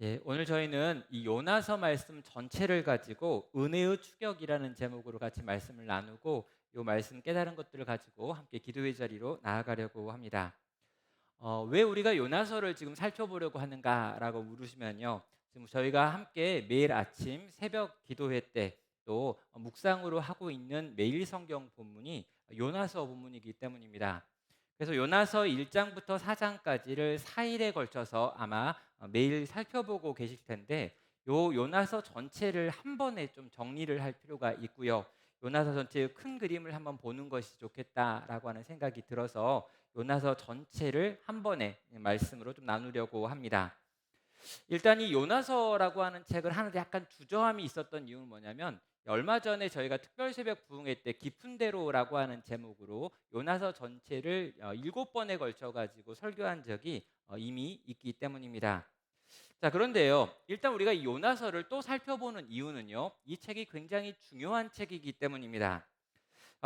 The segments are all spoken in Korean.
예, 오늘 저희는 이 요나서 말씀 전체를 가지고 은혜의 추격이라는 제목으로 같이 말씀을 나누고 이 말씀 깨달은 것들을 가지고 함께 기도의 자리로 나아가려고 합니다. 왜 우리가 요나서를 지금 살펴보려고 하는가라고 물으시면요. 지금 저희가 함께 매일 아침 새벽 기도회 때 또 묵상으로 하고 있는 매일 성경 본문이 요나서 본문이기 때문입니다. 그래서 요나서 1장부터 4장까지를 4일에 걸쳐서 아마 매일 살펴보고 계실 텐데 요 요나서 전체를 한 번에 좀 정리를 할 필요가 있고요. 요나서 전체의 큰 그림을 한번 보는 것이 좋겠다라고 하는 생각이 들어서 요나서 전체를 한 번에 말씀으로 좀 나누려고 합니다. 일단 이 요나서라고 하는 책을 하는데 약간 주저함이 있었던 이유는 뭐냐면 얼마 전에 저희가 특별새벽 부흥회 때 깊은 대로라고 하는 제목으로 요나서 전체를 7번에 걸쳐 가지고 설교한 적이 이미 있기 때문입니다. 자, 그런데요. 일단 우리가 이 요나서를 또 살펴보는 이유는요. 이 책이 굉장히 중요한 책이기 때문입니다.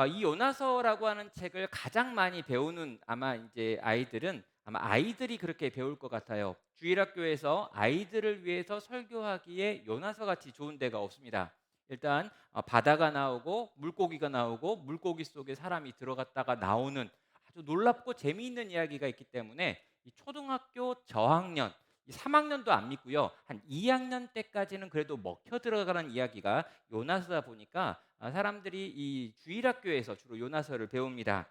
이 요나서라고 하는 책을 가장 많이 배우는 아마 이제 아이들은 아마 아이들이 그렇게 배울 것 같아요. 주일학교에서 아이들을 위해서 설교하기에 요나서 같이 좋은 데가 없습니다. 일단 바다가 나오고 물고기가 나오고 물고기 속에 사람이 들어갔다가 나오는 아주 놀랍고 재미있는 이야기가 있기 때문에 이 초등학교 저학년, 이 3학년도 안 믿고요. 한 2학년 때까지는 그래도 먹혀 들어가는 이야기가 요나서다 보니까 사람들이 이 주일학교에서 주로 요나서를 배웁니다.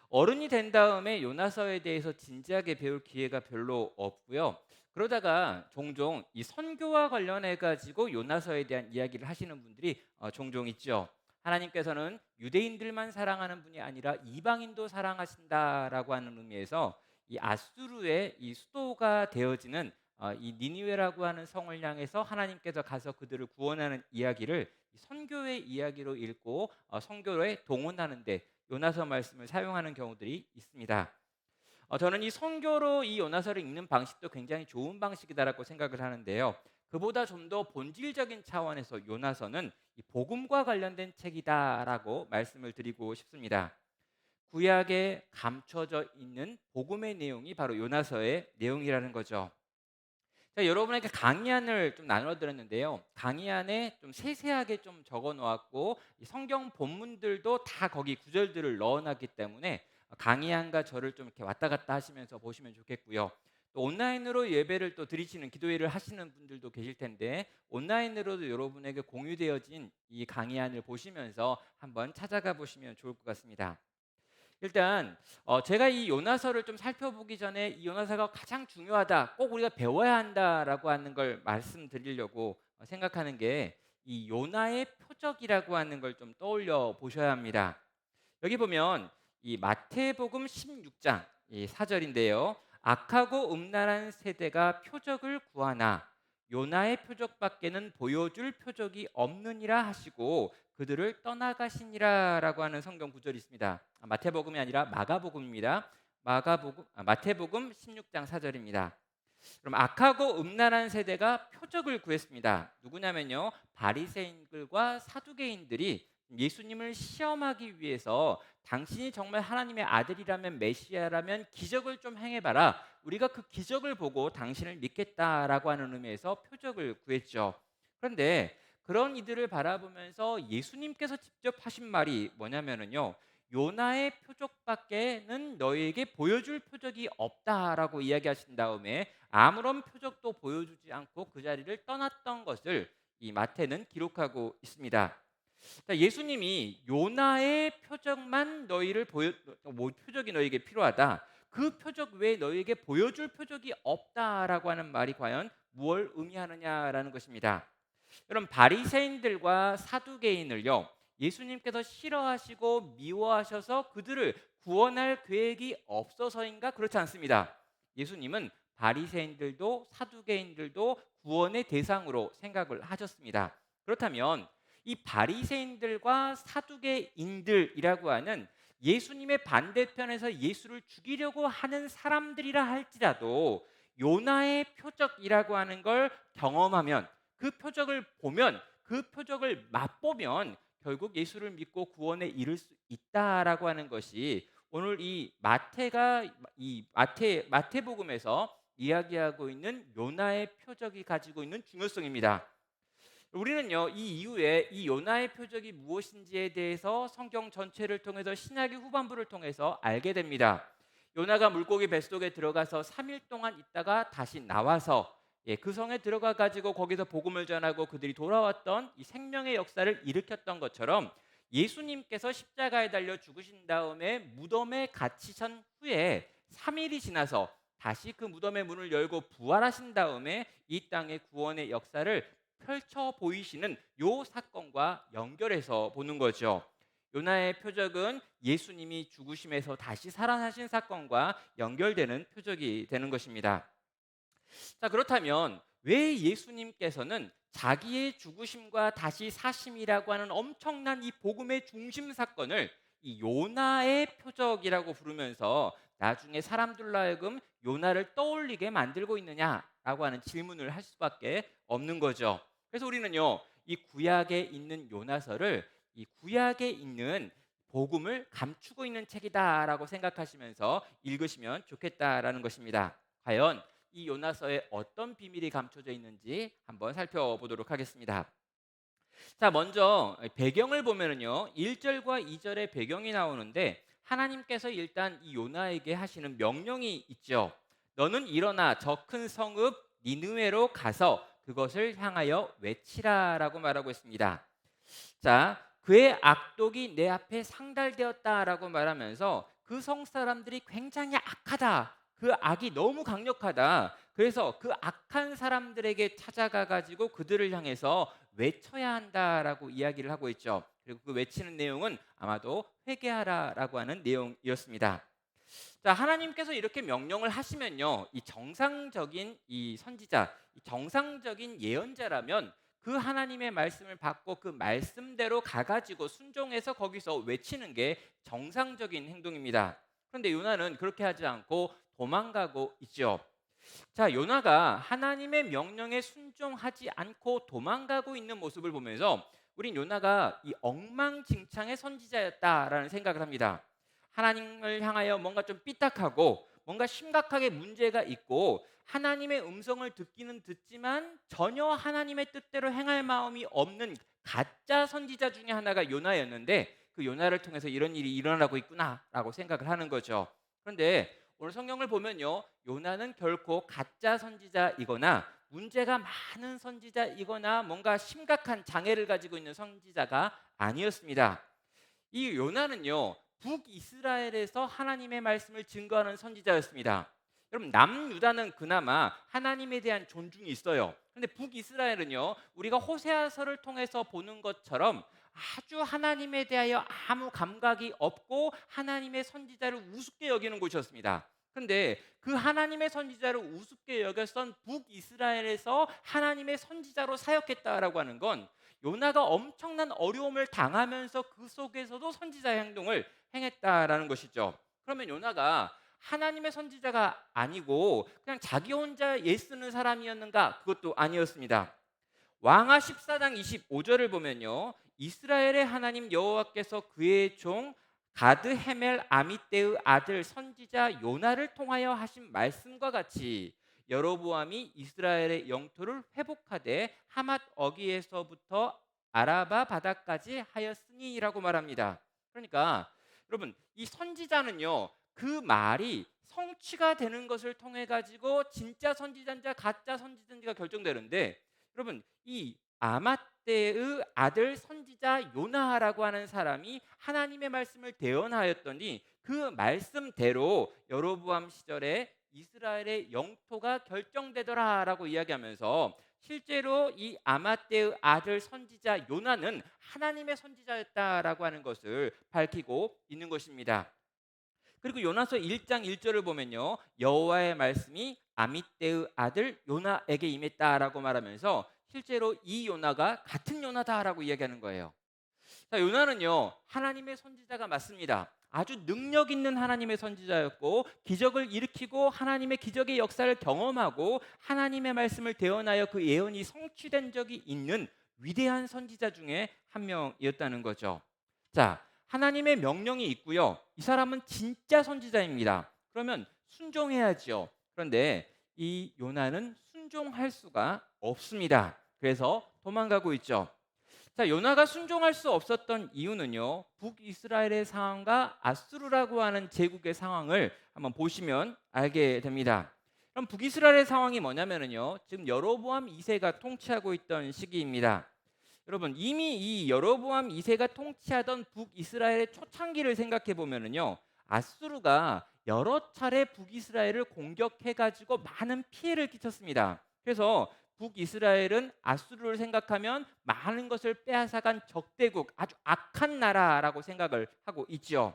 어른이 된 다음에 요나서에 대해서 진지하게 배울 기회가 별로 없고요. 그러다가 종종 이 선교와 관련해 가지고 요나서에 대한 이야기를 하시는 분들이 종종 있죠. 하나님께서는 유대인들만 사랑하는 분이 아니라 이방인도 사랑하신다라고 하는 의미에서 이 아수르의 이 수도가 되어지는 이 니니웨라고 하는 성을 향해서 하나님께서 가서 그들을 구원하는 이야기를 선교의 이야기로 읽고 선교에 동원하는데 요나서 말씀을 사용하는 경우들이 있습니다. 저는 이 선교로 이 요나서를 읽는 방식도 굉장히 좋은 방식이다라고 생각을 하는데요. 그보다 좀 더 본질적인 차원에서 요나서는 이 복음과 관련된 책이다라고 말씀을 드리고 싶습니다. 구약에 감춰져 있는 복음의 내용이 바로 요나서의 내용이라는 거죠. 자, 여러분에게 강의안을 좀 나눠 드렸는데요. 강의안에 좀 세세하게 좀 적어 놓았고 이 성경 본문들도 다 거기 구절들을 넣어 놨기 때문에 강의안과 저를 좀 이렇게 왔다 갔다 하시면서 보시면 좋겠고요. 또 온라인으로 예배를 또 드리시는 기도회를 하시는 분들도 계실 텐데 온라인으로도 여러분에게 공유되어진 이 강의안을 보시면서 한번 찾아가 보시면 좋을 것 같습니다. 일단 제가 이 요나서를 좀 살펴보기 전에 이 요나서가 가장 중요하다, 꼭 우리가 배워야 한다라고 하는 걸 말씀드리려고 생각하는 게 이 요나의 표적이라고 하는 걸 좀 떠올려 보셔야 합니다. 여기 보면 이 마태복음 16장 이 4절인데요. 악하고 음란한 세대가 표적을 구하나 요나의 표적밖에는 보여줄 표적이 없느니라 하시고 그들을 떠나가시니라라고 하는 성경 구절이 있습니다. 마태복음이 아니라 마가복음입니다. 마태복음 16장 4절입니다. 그럼 악하고 음란한 세대가 표적을 구했습니다. 누구냐면요, 바리새인들과 사두개인들이 예수님을 시험하기 위해서 당신이 정말 하나님의 아들이라면 메시아라면 기적을 좀 행해봐라. 우리가 그 기적을 보고 당신을 믿겠다라고 하는 의미에서 표적을 구했죠. 그런데 그런 이들을 바라보면서 예수님께서 직접 하신 말이 뭐냐면은요. 요나의 표적밖에는 너희에게 보여줄 표적이 없다라고 이야기하신 다음에 아무런 표적도 보여주지 않고 그 자리를 떠났던 것을 이 마태는 기록하고 있습니다. 자, 예수님이 요나의 표적만 너희를 뭐 표적이 너희에게 필요하다. 그 표적 외에 너희에게 보여줄 표적이 없다라고 하는 말이 과연 무엇을 의미하느냐라는 것입니다. 여러분 바리새인들과 사두개인을요. 예수님께서 싫어하시고 미워하셔서 그들을 구원할 계획이 없어서인가? 그렇지 않습니다. 예수님은 바리새인들도 사두개인들도 구원의 대상으로 생각을 하셨습니다. 그렇다면 이 바리새인들과 사두개인들이라고 하는 예수님의 반대편에서 예수를 죽이려고 하는 사람들이라 할지라도 요나의 표적이라고 하는 걸 경험하면 그 표적을 보면 그 표적을 맛보면 결국 예수를 믿고 구원에 이를 수 있다라고 하는 것이 오늘 이 마태복음에서 이야기하고 있는 요나의 표적이 가지고 있는 중요성입니다. 우리는요, 이 이후에 이 요나의 표적이 무엇인지에 대해서 성경 전체를 통해서 신약의 후반부를 통해서 알게 됩니다. 요나가 물고기 뱃속에 들어가서 3일 동안 있다가 다시 나와서 그 성에 들어가 가지고 거기서 복음을 전하고 그들이 돌아왔던 이 생명의 역사를 일으켰던 것처럼, 예수님께서 십자가에 달려 죽으신 다음에 무덤에 갇히신 후에 3일이 지나서 다시 그 무덤의 문을 열고 부활하신 다음에 이 땅의 구원의 역사를 펼쳐 보이시는 요 사건과 연결해서 보는 거죠. 요나의 표적은 예수님이 죽으심에서 다시 살아나신 사건과 연결되는 표적이 되는 것입니다. 자, 그렇다면 왜 예수님께서는 자기의 죽으심과 다시 사심이라고 하는 엄청난 이 복음의 중심 사건을 이 요나의 표적이라고 부르면서 나중에 사람들로 하여금 요나를 떠올리게 만들고 있느냐라고 하는 질문을 할 수밖에 없는 거죠. 그래서 우리는요, 이 구약에 있는 요나서를 이 구약에 있는 복음을 감추고 있는 책이다라고 생각하시면서 읽으시면 좋겠다라는 것입니다. 과연 이 요나서에 어떤 비밀이 감춰져 있는지 한번 살펴보도록 하겠습니다. 자, 먼저 배경을 보면은요, 1절과 2절의 배경이 나오는데 하나님께서 일단 이 요나에게 하시는 명령이 있죠. 너는 일어나 저 큰 성읍 니느웨로 가서 그것을 향하여 외치라라고 말하고 있습니다. 자, 그의 악독이 내 앞에 상달되었다라고 말하면서 그 성 사람들이 굉장히 악하다. 그 악이 너무 강력하다. 그래서 그 악한 사람들에게 찾아가 가지고 그들을 향해서 외쳐야 한다라고 이야기를 하고 있죠. 그리고 그 외치는 내용은 아마도 회개하라라고 하는 내용이었습니다. 자, 하나님께서 이렇게 명령을 하시면요, 이 정상적인 이 선지자, 이 정상적인 예언자라면 그 하나님의 말씀을 받고 그 말씀대로 가가지고 순종해서 거기서 외치는 게 정상적인 행동입니다. 그런데 요나는 그렇게 하지 않고 도망가고 있죠. 자, 요나가 하나님의 명령에 순종하지 않고 도망가고 있는 모습을 보면서 우린 요나가 이 엉망진창의 선지자였다라는 생각을 합니다. 하나님을 향하여 뭔가 좀 삐딱하고 뭔가 심각하게 문제가 있고 하나님의 음성을 듣기는 듣지만 전혀 하나님의 뜻대로 행할 마음이 없는 가짜 선지자 중에 하나가 요나였는데, 그 요나를 통해서 이런 일이 일어나고 있구나라고 생각을 하는 거죠. 그런데 오늘 성경을 보면요, 요나는 결코 가짜 선지자이거나 문제가 많은 선지자이거나 뭔가 심각한 장애를 가지고 있는 선지자가 아니었습니다. 이 요나는요, 북이스라엘에서 하나님의 말씀을 증거하는 선지자였습니다. 여러분, 남유다는 그나마 하나님에 대한 존중이 있어요. 그런데 북이스라엘은요, 우리가 호세아서를 통해서 보는 것처럼 아주 하나님에 대하여 아무 감각이 없고 하나님의 선지자를 우습게 여기는 곳이었습니다. 그런데 그 하나님의 선지자를 우습게 여겼던 북이스라엘에서 하나님의 선지자로 사역했다라고 하는 건 요나가 엄청난 어려움을 당하면서 그 속에서도 선지자의 행동을 행했다라는 것이죠. 그러면 요나가 하나님의 선지자가 아니고 그냥 자기 혼자 예쓰는 사람이었는가? 그것도 아니었습니다. 왕하 14장 25절을 보면요, 이스라엘의 하나님 여호와께서 그의 종 가드 헤멜 아미떼의 아들 선지자 요나를 통하여 하신 말씀과 같이 여로보암이 이스라엘의 영토를 회복하되 하맛 어기에서부터 아라바 바다까지 하였으니라고 말합니다. 그러니까 여러분, 이 선지자는요, 그 말이 성취가 되는 것을 통해 가지고 진짜 선지자인지 가짜 선지자인지가 결정되는데, 여러분, 이 아맛대의 아들 선지자 요나라고 하는 사람이 하나님의 말씀을 대언하였더니 그 말씀대로 여로보암 시절에 이스라엘의 영토가 결정되더라라고 이야기하면서 실제로 이 아맛대의 아들 선지자 요나는 하나님의 선지자였다라고 하는 것을 밝히고 있는 것입니다. 그리고 요나서 1장 1절을 보면요, 여호와의 말씀이 아미떼의 아들 요나에게 임했다라고 말하면서 실제로 이 요나가 같은 요나다라고 이야기하는 거예요. 자, 요나는요, 하나님의 선지자가 맞습니다. 아주 능력 있는 하나님의 선지자였고 기적을 일으키고 하나님의 기적의 역사를 경험하고 하나님의 말씀을 대언하여 그 예언이 성취된 적이 있는 위대한 선지자 중에 한 명이었다는 거죠. 자, 하나님의 명령이 있고요, 이 사람은 진짜 선지자입니다. 그러면 순종해야죠. 그런데 이 요나는 순종할 수가 없습니다. 그래서 도망가고 있죠. 자, 요나가 순종할 수 없었던 이유는요. 북이스라엘의 상황과 아수르라고 하는 제국의 상황을 한번 보시면 알게 됩니다. 그럼 북이스라엘의 상황이 뭐냐면요. 지금 여로보암 2세가 통치하고 있던 시기입니다. 여러분, 이미 이 여로보암 2세가 통치하던 북이스라엘의 초창기를 생각해 보면요. 아수르가 여러 차례 북이스라엘을 공격해 가지고 많은 피해를 끼쳤습니다. 그래서 북이스라엘은 아수르를 생각하면 많은 것을 빼앗아간 적대국, 아주 악한 나라라고 생각을 하고 있죠.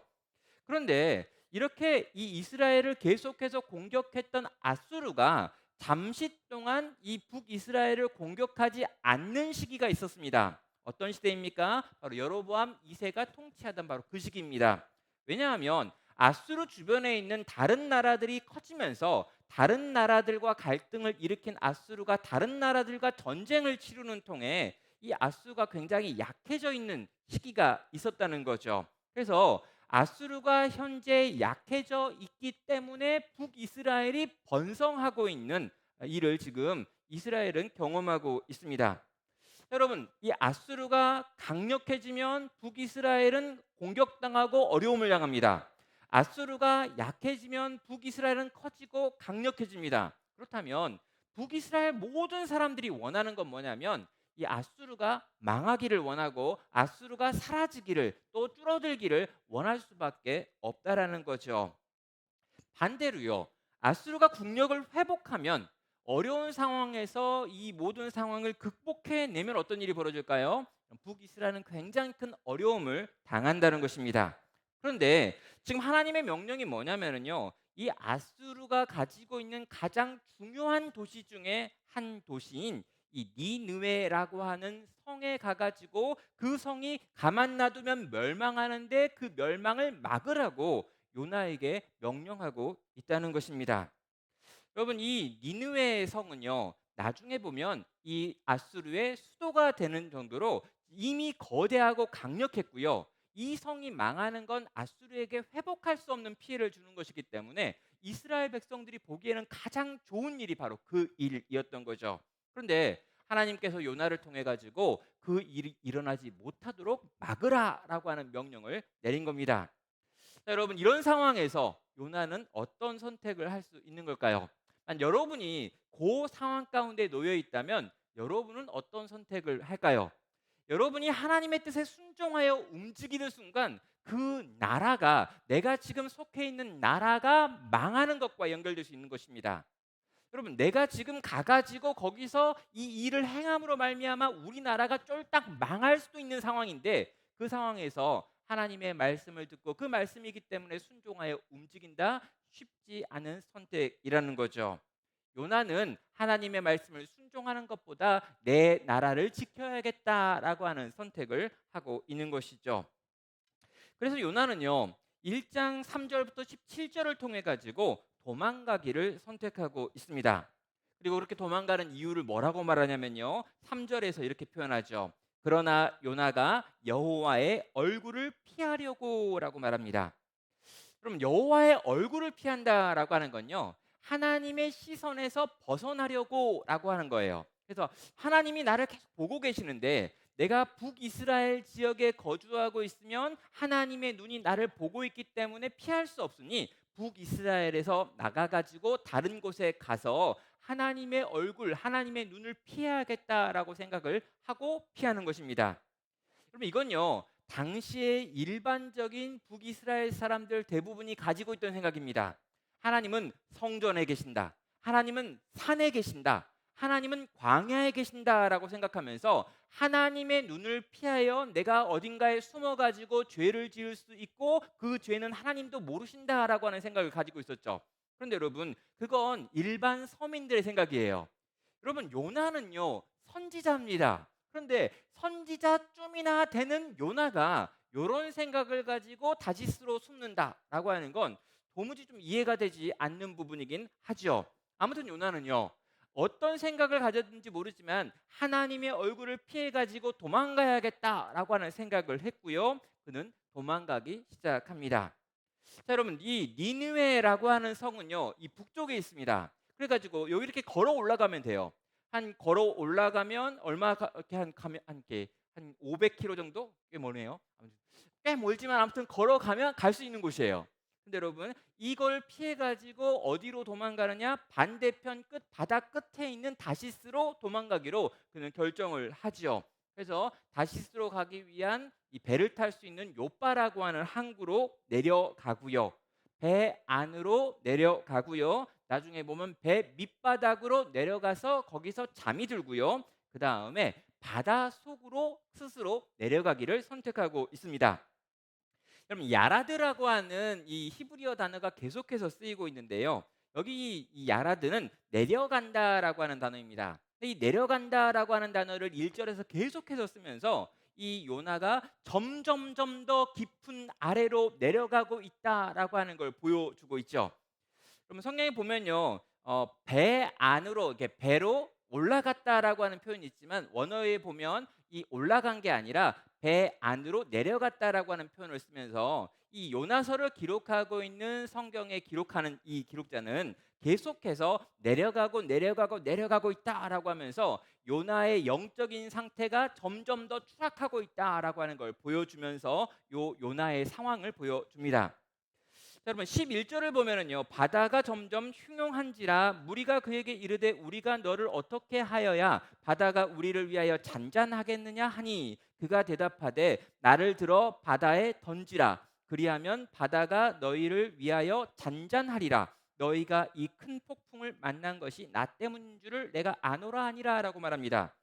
그런데 이렇게 이 이스라엘을 계속해서 공격했던 아수르가 잠시 동안 이 북이스라엘을 공격하지 않는 시기가 있었습니다. 어떤 시대입니까? 바로 여로보암 2세가 통치하던 바로 그 시기입니다. 왜냐하면 아수르 주변에 있는 다른 나라들이 커지면서 다른 나라들과 갈등을 일으킨 아수르가 다른 나라들과 전쟁을 치르는 통에 이 아수르가 굉장히 약해져 있는 시기가 있었다는 거죠. 그래서 아수르가 현재 약해져 있기 때문에 북이스라엘이 번성하고 있는 일을 지금 이스라엘은 경험하고 있습니다. 여러분, 이 아수르가 강력해지면 북이스라엘은 공격당하고 어려움을 당합니다. 아수르가 약해지면 북이스라엘은 커지고 강력해집니다. 그렇다면 북이스라엘 모든 사람들이 원하는 건 뭐냐면 이 아수르가 망하기를 원하고 아수르가 사라지기를 또 줄어들기를 원할 수밖에 없다라는 거죠. 반대로요. 아수르가 국력을 회복하면 어려운 상황에서 이 모든 상황을 극복해내면 어떤 일이 벌어질까요? 북이스라엘은 굉장히 큰 어려움을 당한다는 것입니다. 그런데 지금 하나님의 명령이 뭐냐면요. 이 아수르가 가지고 있는 가장 중요한 도시 중에 한 도시인 이 니느웨라고 하는 성에 가가지고 그 성이 가만 놔두면 멸망하는데 그 멸망을 막으라고 요나에게 명령하고 있다는 것입니다. 여러분, 이 니느웨 성은요. 나중에 보면 이 아수르의 수도가 되는 정도로 이미 거대하고 강력했고요. 이 성이 망하는 건 아수르에게 회복할 수 없는 피해를 주는 것이기 때문에 이스라엘 백성들이 보기에는 가장 좋은 일이 바로 그 일이었던 거죠. 그런데 하나님께서 요나를 통해 가지고 그 일이 일어나지 못하도록 막으라라고 하는 명령을 내린 겁니다. 자, 여러분, 이런 상황에서 요나는 어떤 선택을 할 수 있는 걸까요? 여러분이 그 상황 가운데 놓여 있다면 여러분은 어떤 선택을 할까요? 여러분이 하나님의 뜻에 순종하여 움직이는 순간 그 나라가 내가 지금 속해 있는 나라가 망하는 것과 연결될 수 있는 것입니다. 여러분, 내가 지금 가가지고 거기서 이 일을 행함으로 말미암아 우리나라가 쫄딱 망할 수도 있는 상황인데 그 상황에서 하나님의 말씀을 듣고 그 말씀이기 때문에 순종하여 움직인다, 쉽지 않은 선택이라는 거죠. 요나는 하나님의 말씀을 순종하는 것보다 내 나라를 지켜야겠다라고 하는 선택을 하고 있는 것이죠. 그래서 요나는요. 1장 3절부터 17절을 통해 가지고 도망가기를 선택하고 있습니다. 그리고 그렇게 도망가는 이유를 뭐라고 말하냐면요. 3절에서 이렇게 표현하죠. 그러나 요나가 여호와의 얼굴을 피하려고라고 말합니다. 그럼 여호와의 얼굴을 피한다라고 하는 건요. 하나님의 시선에서 벗어나려고라고 하는 거예요. 그래서 하나님이 나를 계속 보고 계시는데 내가 북이스라엘 지역에 거주하고 있으면 하나님의 눈이 나를 보고 있기 때문에 피할 수 없으니 북이스라엘에서 나가가지고 다른 곳에 가서 하나님의 얼굴, 하나님의 눈을 피해야겠다라고 생각을 하고 피하는 것입니다. 그럼 이건요, 당시의 일반적인 북이스라엘 사람들 대부분이 가지고 있던 생각입니다. 하나님은 성전에 계신다. 하나님은 산에 계신다. 하나님은 광야에 계신다라고 생각하면서 하나님의 눈을 피하여 내가 어딘가에 숨어가지고 죄를 지을 수 있고 그 죄는 하나님도 모르신다라고 하는 생각을 가지고 있었죠. 그런데 여러분, 그건 일반 서민들의 생각이에요. 여러분, 요나는요, 선지자입니다. 그런데 선지자쯤이나 되는 요나가 이런 생각을 가지고 다시스로 숨는다라고 하는 건 도무지 좀 이해가 되지 않는 부분이긴 하죠. 아무튼 요나는요. 어떤 생각을 가졌는지 모르지만 하나님의 얼굴을 피해 가지고 도망가야겠다라고 하는 생각을 했고요. 그는 도망가기 시작합니다. 자, 여러분, 이 니느웨라고 하는 성은요. 이 북쪽에 있습니다. 그래 가지고 여기 이렇게 걸어 올라가면 돼요. 한 걸어 올라가면 얼마 이렇게 한 가면 한 500km 정도? 꽤 머네요. 꽤 멀지만 아무튼 걸어가면 갈 수 있는 곳이에요. 근데 여러분 이걸 피해 가지고 어디로 도망가느냐? 반대편 끝 바다 끝에 있는 다시스로 도망가기로 그는 결정을 하지요. 그래서 다시스로 가기 위한 이 배를 탈 수 있는 요빠라고 하는 항구로 내려가고요. 배 안으로 내려가고요. 나중에 보면 배 밑바닥으로 내려가서 거기서 잠이 들고요. 그다음에 바다 속으로 스스로 내려가기를 선택하고 있습니다. 여러분 야라드라고 하는 이 히브리어 단어가 계속해서 쓰이고 있는데요. 여기 이 야라드는 내려간다라고 하는 단어입니다. 이 내려간다라고 하는 단어를 1절에서 계속해서 쓰면서 이 요나가 점점점 더 깊은 아래로 내려가고 있다라고 하는 걸 보여주고 있죠. 그러면 성경에 보면요, 배 안으로 이렇게 배로 올라갔다라고 하는 표현이 있지만 원어에 보면 이 올라간 게 아니라 배 안으로 내려갔다라고 하는 표현을 쓰면서 이 요나서를 기록하고 있는 성경에 기록하는 이 기록자는 계속해서 내려가고 있다라고 하면서 요나의 영적인 상태가 점점 더 추락하고 있다라고 하는 걸 보여주면서 요 요나의 상황을 보여줍니다. 자, 여러분 11절을 보면은요. 바다가 점점 흉용한지라 무리가 그에게 이르되 우리가 너를 어떻게 하여야 바다가 우리를 위하여 잔잔하겠느냐 하니 그가 대답하되 나를 들어 바다에 던지라 그리하면 바다가 너희를 위하여 잔잔하리라 너희가 이 큰 폭풍을 만난 것이 나 때문인 줄을 내가 아노라 하니라라고 말합니다.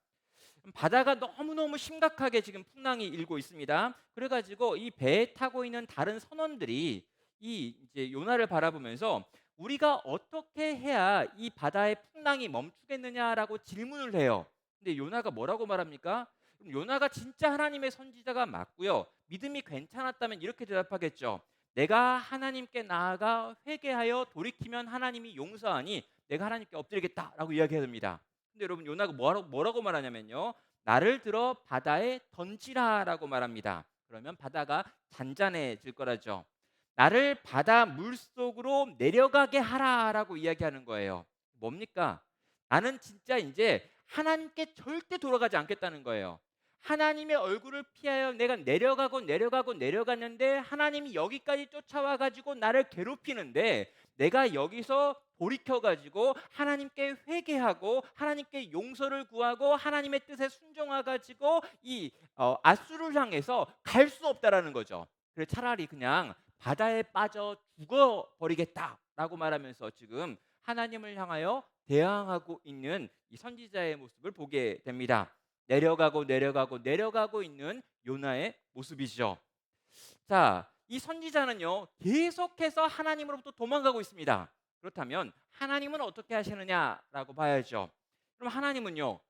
바다가 너무너무 심각하게 지금 풍랑이 일고 있습니다. 그래가지고 이 배에 타고 있는 다른 선원들이 이 이제 요나를 바라보면서 우리가 어떻게 해야 이 바다의 풍랑이 멈추겠느냐라고 질문을 해요. 근데 요나가 뭐라고 말합니까? 그럼 요나가 진짜 하나님의 선지자가 맞고요. 믿음이 괜찮았다면 이렇게 대답하겠죠. 내가 하나님께 나아가 회개하여 돌이키면 하나님이 용서하니 내가 하나님께 엎드리겠다라고 이야기해야 됩니다. 근데 여러분 요나가 뭐라고 말하냐면요. 나를 들어 바다에 던지라라고 말합니다. 그러면 바다가 잔잔해질 거라죠. 나를 바다 물속으로 내려가게 하라라고 이야기하는 거예요. 뭡니까? 나는 진짜 이제 하나님께 절대 돌아가지 않겠다는 거예요. 하나님의 얼굴을 피하여 내가 내려갔는데 하나님이 여기까지 쫓아와 가지고 나를 괴롭히는데 내가 여기서 돌이켜 가지고 하나님께 회개하고 하나님께 용서를 구하고 하나님의 뜻에 순종하 가지고 이 앗수를 향해서 갈 수 없다라는 거죠. 그래서 차라리 그냥 바다에 빠져 죽어 버리겠다라고 말하면서 지금 하나님을 향하여 대항하고 있는 이 선지자의 모습을 보게 됩니다. 내려가고 있는 요나의 모습이죠. 자, 이 선지자는요 계속해서 하나님으로부터 도망가고 있습니다. 그렇다면 하나님은 어떻게 하시느냐라고 봐야죠. 그럼 하나님은요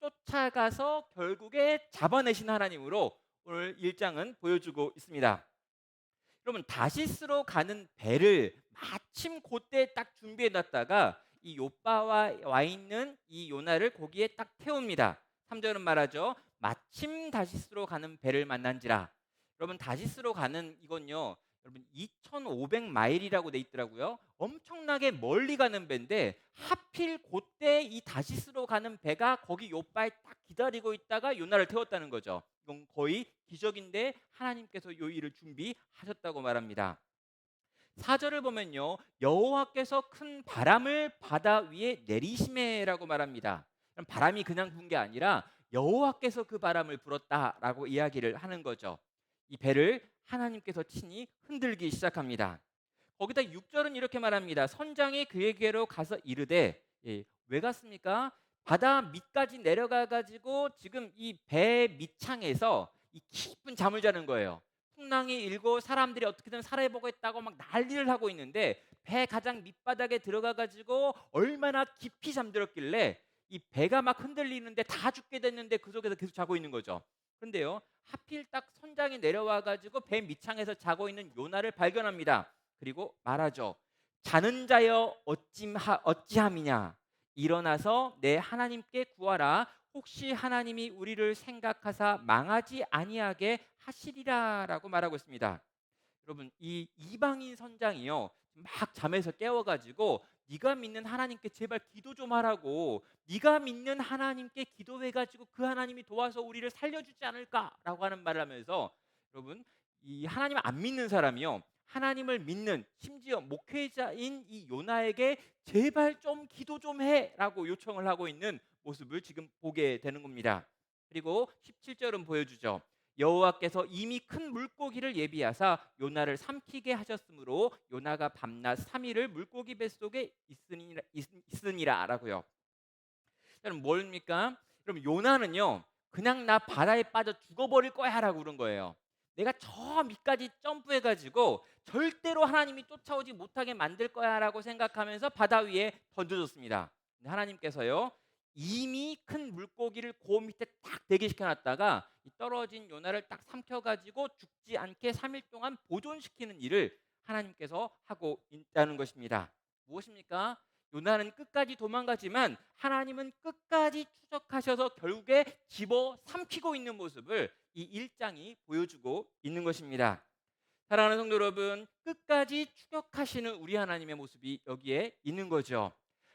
쫓아가서 결국에 잡아내신 하나님으로 오늘 1장은 보여주고 있습니다. 여러분 다시스로 가는 배를 마침 그때 딱 준비해 놨다가 이 요바와 와 있는 이 요나를 거기에 딱 태웁니다. 3절은 말하죠. 마침 다시스로 가는 배를 만난지라. 여러분 다시스로 가는 이건요. 여러분 2,500마일이라고 돼 있더라고요. 엄청나게 멀리 가는 배인데 하필 그때 이 다시스로 가는 배가 거기 요바에 딱 기다리고 있다가 요나를 태웠다는 거죠. 이건 거의 기적인데 하나님께서 이 일을 준비하셨다고 말합니다. 4절을 보면요. 여호와께서 큰 바람을 바다 위에 내리시매라고 말합니다. 바람이 그냥 분 게 아니라 여호와께서 그 바람을 불었다라고 이야기를 하는 거죠. 이 배를 하나님께서 친히 흔들기 시작합니다. 거기다 6절은 이렇게 말합니다. 선장이 그에게로 가서 이르되 왜 갔습니까? 바다 밑까지 내려가 가지고 지금 이 배 밑창에서 이 깊은 잠을 자는 거예요. 풍랑이 일고 사람들이 어떻게든 살아보겠다고 막 난리를 하고 있는데 배 가장 밑바닥에 들어가 가지고 얼마나 깊이 잠들었길래 이 배가 막 흔들리는데 다 죽게 됐는데 그 속에서 계속 자고 있는 거죠. 그런데요 하필 딱 선장이 내려와 가지고 배 밑창에서 자고 있는 요나를 발견합니다. 그리고 말하죠. 자는 자여 어찌함이냐 일어나서 내 하나님께 구하라 혹시 하나님이 우리를 생각하사 망하지 아니하게 하시리라라고 말하고 있습니다. 여러분 이 이방인 선장이요 막 잠에서 깨워 가지고 네가 믿는 하나님께 제발 기도 좀 하라고. 네가 믿는 하나님께 기도해 가지고 그 하나님이 도와서 우리를 살려 주지 않을까라고 하는 말을 하면서 여러분 이 하나님을 안 믿는 사람이요. 하나님을 믿는 심지어 목회자인 이 요나에게 제발 좀 기도 좀 해라고 요청을 하고 있는 모습을 지금 보게 되는 겁니다. 그리고 17절은 보여주죠. 여호와께서 이미 큰 물고기를 예비하사 요나를 삼키게 하셨으므로 요나가 밤낮 3일을 물고기 뱃속에 있으니라라고요. 여러분 뭡니까? 그럼 요나는요. 그냥 나 바다에 빠져 죽어버릴 거야라고 그런 거예요. 내가 저 밑까지 점프해 가지고 절대로 하나님이 쫓아오지 못하게 만들 거야라고 생각하면서 바다 위에 던져졌습니다. 근데 하나님께서요. 이미 큰 물고기를 그 밑에 딱 대기시켜 놨다가 이 떨어진 요나를 딱 삼켜 가지고 죽지 않게 3일 동안 보존시키는 일을 하나님께서 하고 있다는 것입니다. 무엇입니까? 요나는 끝까지 도망가지만 하나님은 끝까지 추적하셔서 결국에 집어 삼키고 있는 모습을 이 1장이 보여주고 있는 것입니다. 사랑하는 성도 여러분, 끝까지 추격하시는 우리 하나님의 모습이 여기에 있는 거죠.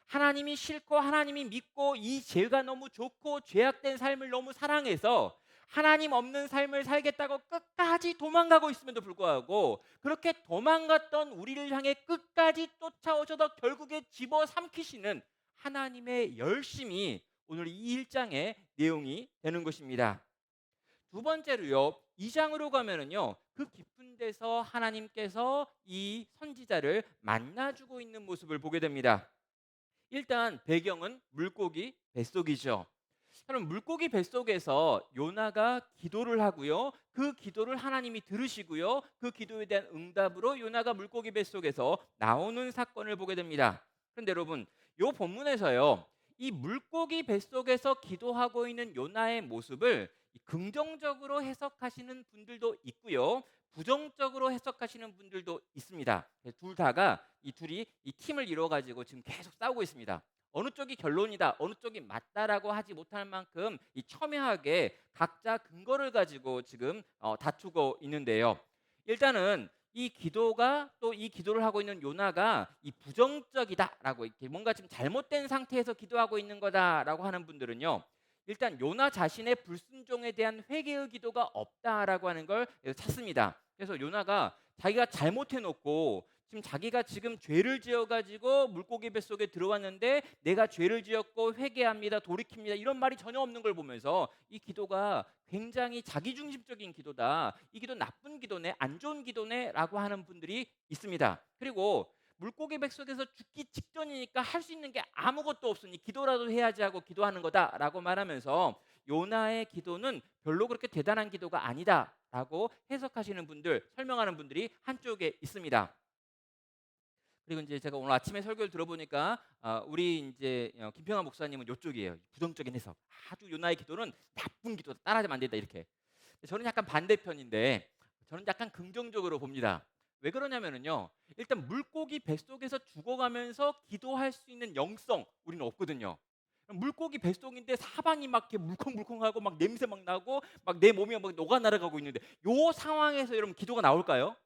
하나님이 싫고 하나님이 믿고 이 죄가 너무 좋고 죄악된 삶을 너무 사랑해서 하나님 없는 삶을 살겠다고 끝까지 도망가고 있음에도 불구하고 그렇게 도망갔던 우리를 향해 끝까지 쫓아오셔서 결국에 집어삼키시는 하나님의 열심이 오늘 이 1장의 내용이 되는 것입니다. 두 번째로요. 2장으로 가면은요. 그 깊은 데서 하나님께서 이 선지자를 만나주고 있는 모습을 보게 됩니다. 일단 배경은 물고기 뱃속이죠. 그럼 물고기 뱃속에서 요나가 기도를 하고요. 그 기도를 하나님이 들으시고요. 그 기도에 대한 응답으로 요나가 물고기 뱃속에서 나오는 사건을 보게 됩니다. 그런데 여러분, 요 본문에서요. 이 물고기 뱃속에서 기도하고 있는 요나의 모습을 긍정적으로 해석하시는 분들도 있고요. 부정적으로 해석하시는 분들도 있습니다. 둘 다가 이 둘이 이 팀을 이뤄 가지고 지금 계속 싸우고 있습니다. 어느 쪽이 결론이다, 어느 쪽이 맞다라고 하지 못할 만큼 이 첨예하게 각자 근거를 가지고 지금 다투고 있는데요. 일단은 이 기도가 또 이 기도를 하고 있는 요나가 이 부정적이다라고 이렇게 뭔가 지금 잘못된 상태에서 기도하고 있는 거다라고 하는 분들은요. 일단 요나 자신의 불순종에 대한 회개의 기도가 없다라고 하는 걸 찾습니다. 그래서 요나가 자기가 잘못해놓고 지금 자기가 지금 죄를 지어가지고 물고기 뱃속에 들어왔는데 내가 죄를 지었고 회개합니다, 돌이킵니다 이런 말이 전혀 없는 걸 보면서 이 기도가 굉장히 자기중심적인 기도다. 이 기도 나쁜 기도네, 안 좋은 기도네라고 하는 분들이 있습니다. 그리고 물고기 뱃속에서 죽기 직전이니까 할 수 있는 게 아무것도 없으니 기도라도 해야지 하고 기도하는 거다라고 말하면서 요나의 기도는 별로 그렇게 대단한 기도가 아니다라고 해석하시는 분들, 설명하는 분들이 한쪽에 있습니다. 그리고 이제 제가 오늘 아침에 설교를 들어보니까 우리 이제 김평환 목사님은 이쪽이에요. 부정적인 해석. 아주 요나의 기도는 나쁜 기도다. 따라하면 안 된다 이렇게. 저는 약간 반대편인데 저는 약간 긍정적으로 봅니다. 왜 그러냐면은요. 일단 물고기 뱃속에서 죽어가면서 기도할 수 있는 영성 우리는 없거든요. 물고기 뱃속인데 사방이 막 이렇게 물컹물컹하고 막 냄새 막 나고 막 내 몸이 막 녹아 날아가고 있는데 요 상황에서 여러분 기도가 나올까요?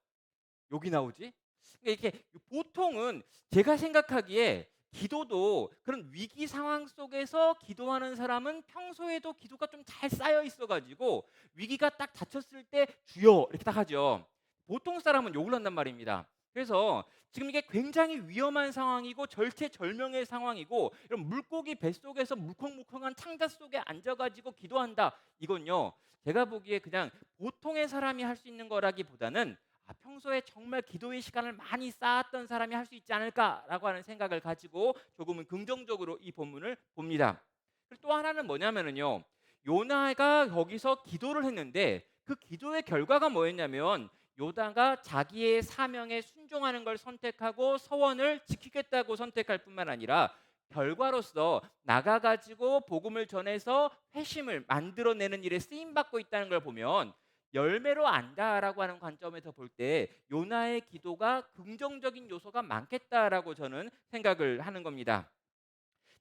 여기 나오지? 그러니까 이렇게 보통은 제가 생각하기에 기도도 그런 위기 상황 속에서 기도하는 사람은 평소에도 기도가 좀 잘 쌓여 있어 가지고 위기가 딱 닥쳤을 때 주여 이렇게 딱 하죠. 보통 사람은 욕을 한단 말입니다. 그래서 지금 이게 굉장히 위험한 상황이고 절체절명의 상황이고 이런 물고기 뱃속에서 물컹물컹한 창자 속에 앉아 가지고 기도한다. 이건요. 제가 보기에 그냥 보통의 사람이 할 수 있는 거라기보다는 평소에 정말 기도의 시간을 많이 쌓았던 사람이 할 수 있지 않을까라고 하는 생각을 가지고 조금은 긍정적으로 이 본문을 봅니다. 그리고 또 하나는 뭐냐면은요. 요나가 거기서 기도를 했는데 그 기도의 결과가 뭐였냐면 요나가 자기의 사명에 순종하는 걸 선택하고 서원을 지키겠다고 선택할 뿐만 아니라 결과로서 나가가지고 복음을 전해서 회심을 만들어내는 일에 쓰임받고 있다는 걸 보면 열매로 안다라고 하는 관점에서 볼 때 요나의 기도가 긍정적인 요소가 많겠다라고 저는 생각을 하는 겁니다.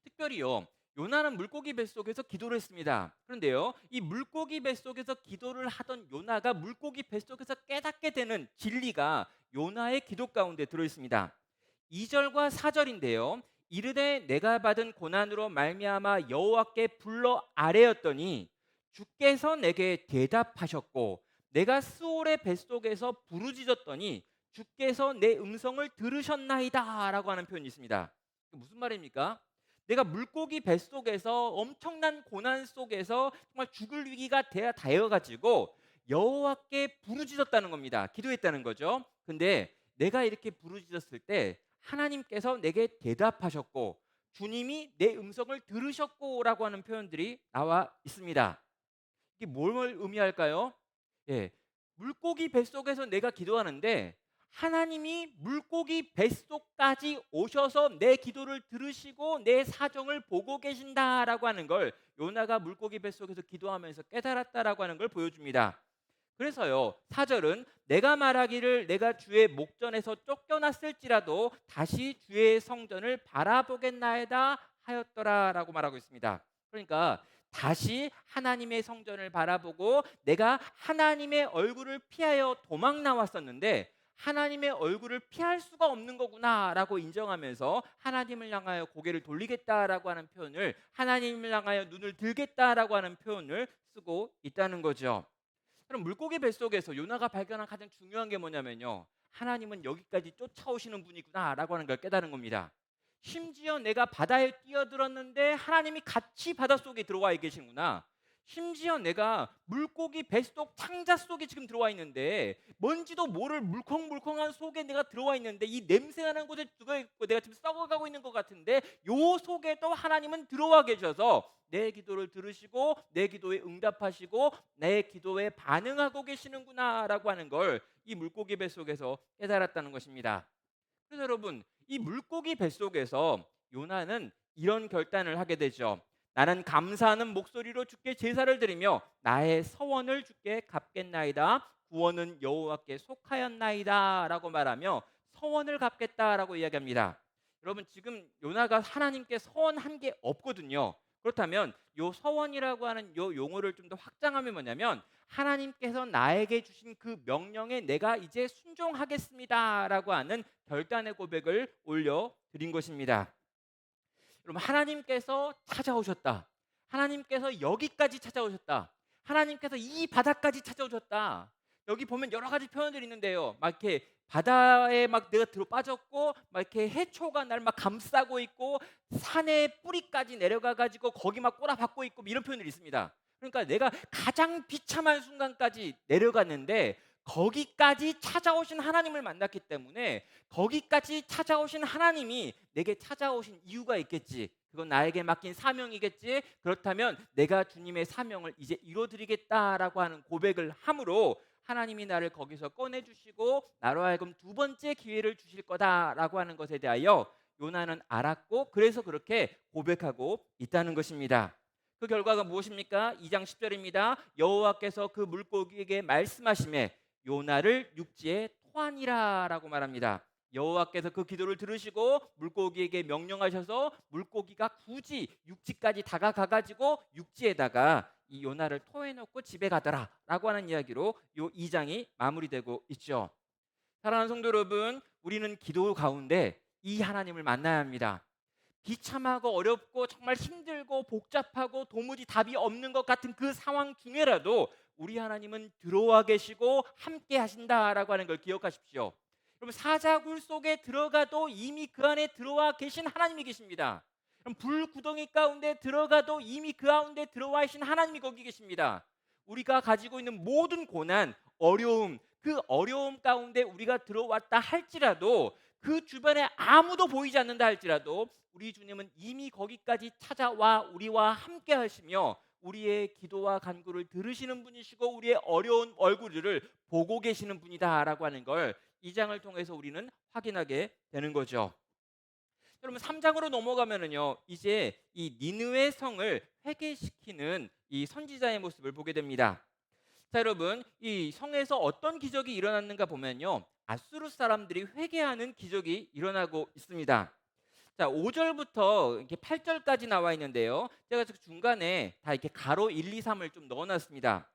특별히요. 요나는 물고기 뱃속에서 기도를 했습니다. 그런데요. 이 물고기 뱃속에서 기도를 하던 요나가 물고기 뱃속에서 깨닫게 되는 진리가 요나의 기도 가운데 들어 있습니다. 2절과 4절인데요. 이르되 내가 받은 고난으로 말미암아 여호와께 불러 아뢰었더니 주께서 내게 대답하셨고 내가 스올의 뱃속에서 부르짖었더니 주께서 내 음성을 들으셨나이다라고 하는 표현이 있습니다. 무슨 말입니까? 내가 물고기 뱃속에서 엄청난 고난 속에서 정말 죽을 위기가 되어 가지고 여호와께 부르짖었다는 겁니다. 기도했다는 거죠. 근데 내가 이렇게 부르짖었을 때 하나님께서 내게 대답하셨고 주님이 내 음성을 들으셨고라고 하는 표현들이 나와 있습니다. 이게 뭘 의미할까요? 예. 물고기 뱃속에서 내가 기도하는데 하나님이 물고기 뱃속까지 오셔서 내 기도를 들으시고 내 사정을 보고 계신다라고 하는 걸 요나가 물고기 뱃속에서 기도하면서 깨달았다라고 하는 걸 보여줍니다. 그래서요. 4절은 내가 말하기를 내가 주의 목전에서 쫓겨났을지라도 다시 주의 성전을 바라보겠나이다 하였더라라고 말하고 있습니다. 그러니까 다시 하나님의 성전을 바라보고 내가 하나님의 얼굴을 피하여 도망 나왔었는데 하나님의 얼굴을 피할 수가 없는 거구나라고 인정하면서 하나님을 향하여 고개를 돌리겠다라고 하는 표현을 하나님을 향하여 눈을 들겠다라고 하는 표현을 쓰고 있다는 거죠. 그럼 물고기 뱃속에서 요나가 발견한 가장 중요한 게 뭐냐면요. 하나님은 여기까지 쫓아오시는 분이구나라고 하는 걸 깨달은 겁니다. 심지어 내가 바다에 뛰어들었는데 하나님이 같이 바닷속에 들어와 계시는구나. 심지어 내가 물고기 뱃속 창자 속에 지금 들어와 있는데 뭔지도 모를 물컹물컹한 속에 내가 들어와 있는데 이 냄새나는 곳에 들어 있고 내가 지금 썩어가고 있는 것 같은데 요 속에도 하나님은 들어와 계셔서 내 기도를 들으시고 내 기도에 응답하시고 내 기도에 반응하고 계시는구나라고 하는 걸 이 물고기 뱃속에서 깨달았다는 것입니다. 그래서 여러분 이 물고기 뱃속에서 요나는 이런 결단을 하게 되죠. 나는 감사하는 목소리로 주께 제사를 드리며 나의 서원을 주께 갚겠나이다. 구원은 여호와께 속하였나이다라고 말하며 서원을 갚겠다라고 이야기합니다. 여러분 지금 요나가 하나님께 서원한 게 없거든요. 그렇다면 요 서원이라고 하는 요 용어를 좀 더 확장하면 뭐냐면 하나님께서 나에게 주신 그 명령에 내가 이제 순종하겠습니다라고 하는 결단의 고백을 올려 드린 것입니다. 여러분 하나님께서 찾아오셨다. 하나님께서 여기까지 찾아오셨다. 하나님께서 이 바다까지 찾아오셨다. 여기 보면 여러 가지 표현들이 있는데요. 막 이렇게 바다에 막 내가 들어 빠졌고 막 이렇게 해초가 날 막 감싸고 있고 산의 뿌리까지 내려가 가지고 거기 막 꼬라박고 있고 이런 표현들이 있습니다. 그러니까 내가 가장 비참한 순간까지 내려갔는데 거기까지 찾아오신 하나님을 만났기 때문에 거기까지 찾아오신 하나님이 내게 찾아오신 이유가 있겠지. 그건 나에게 맡긴 사명이겠지. 그렇다면 내가 주님의 사명을 이제 이루어드리겠다라고 하는 고백을 함으로 하나님이 나를 거기서 꺼내주시고 나로 하여금 두 번째 기회를 주실 거다라고 하는 것에 대하여 요나는 알았고 그래서 그렇게 고백하고 있다는 것입니다. 그 결과가 무엇입니까? 2장 10절입니다. 여호와께서 그 물고기에게 말씀하시매 요나를 육지에 토하니라라고 말합니다. 여호와께서 그 기도를 들으시고 물고기에게 명령하셔서 물고기가 굳이 육지까지 다가가 가지고 육지에다가 이 요나를 토해놓고 집에 가더라라고 하는 이야기로 요 2장이 마무리되고 있죠. 사랑하는 성도 여러분, 우리는 기도 가운데 이 하나님을 만나야 합니다. 비참하고 어렵고 정말 힘들고 복잡하고 도무지 답이 없는 것 같은 그 상황 중에라도 우리 하나님은 들어와 계시고 함께 하신다라고 하는 걸 기억하십시오. 여러분 사자굴 속에 들어가도 이미 그 안에 들어와 계신 하나님이 계십니다. 그럼 불구덩이 가운데 들어가도 이미 그 가운데 들어와 계신 하나님이 거기 계십니다. 우리가 가지고 있는 모든 고난, 어려움, 그 어려움 가운데 우리가 들어왔다 할지라도 그 주변에 아무도 보이지 않는다 할지라도 우리 주님은 이미 거기까지 찾아와 우리와 함께 하시며 우리의 기도와 간구를 들으시는 분이시고 우리의 어려운 얼굴들을 보고 계시는 분이다라고 하는 걸 이 장을 통해서 우리는 확인하게 되는 거죠. 여러분 3장으로 넘어가면은요. 이제 이 니느웨 성을 회개시키는 이 선지자의 모습을 보게 됩니다. 자, 여러분, 이 성에서 어떤 기적이 일어났는가 보면요. 아수르 사람들이 회개하는 기적이 일어나고 있습니다. 자, 5절부터 이렇게 8절까지 나와 있는데요. 제가 중간에 다 이렇게 가로 1, 2, 3을 좀 넣어 놨습니다.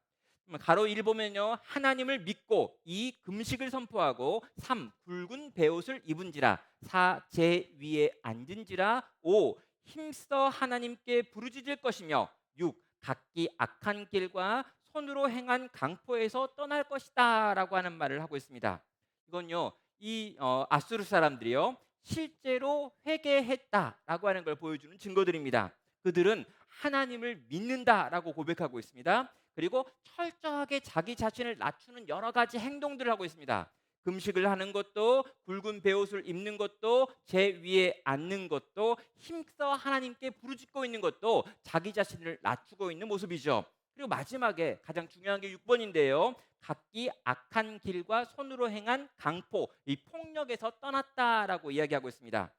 가로 1 보면요. 하나님을 믿고 2 금식을 선포하고 3 굵은 베옷을 입은지라 4 제 위에 앉은지라 5 힘써 하나님께 부르짖을 것이며 6 각기 악한 길과 손으로 행한 강포에서 떠날 것이다라고 하는 말을 하고 있습니다. 이건요. 이 아수르 사람들이요. 실제로 회개했다라고 하는 걸 보여주는 증거들입니다. 그들은 하나님을 믿는다라고 고백하고 있습니다. 그리고 철저하게 자기 자신을 낮추는 여러 가지 행동들을 하고 있습니다. 금식을 하는 것도, 굵은 베옷을 입는 것도, 제 위에 앉는 것도, 힘써 하나님께 부르짖고 있는 것도 자기 자신을 낮추고 있는 모습이죠. 그리고 마지막에 가장 중요한 게 6번인데요. 각기 악한 길과 손으로 행한 강포, 이 폭력에서 떠났다라고 이야기하고 있습니다.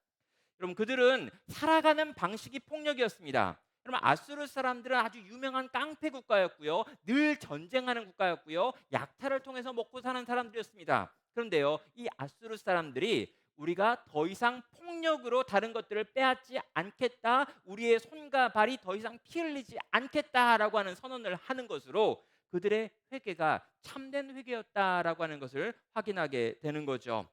여러분, 그들은 살아가는 방식이 폭력이었습니다. 여러분, 아수르 사람들은 아주 유명한 깡패 국가였고요. 늘 전쟁하는 국가였고요. 약탈을 통해서 먹고 사는 사람들이었습니다. 그런데요, 이 아수르 사람들이 우리가 더 이상 폭력으로 다른 것들을 빼앗지 않겠다, 우리의 손과 발이 더 이상 피 흘리지 않겠다라고 하는 선언을 하는 것으로 그들의 회개가 참된 회개였다라고 하는 것을 확인하게 되는 거죠.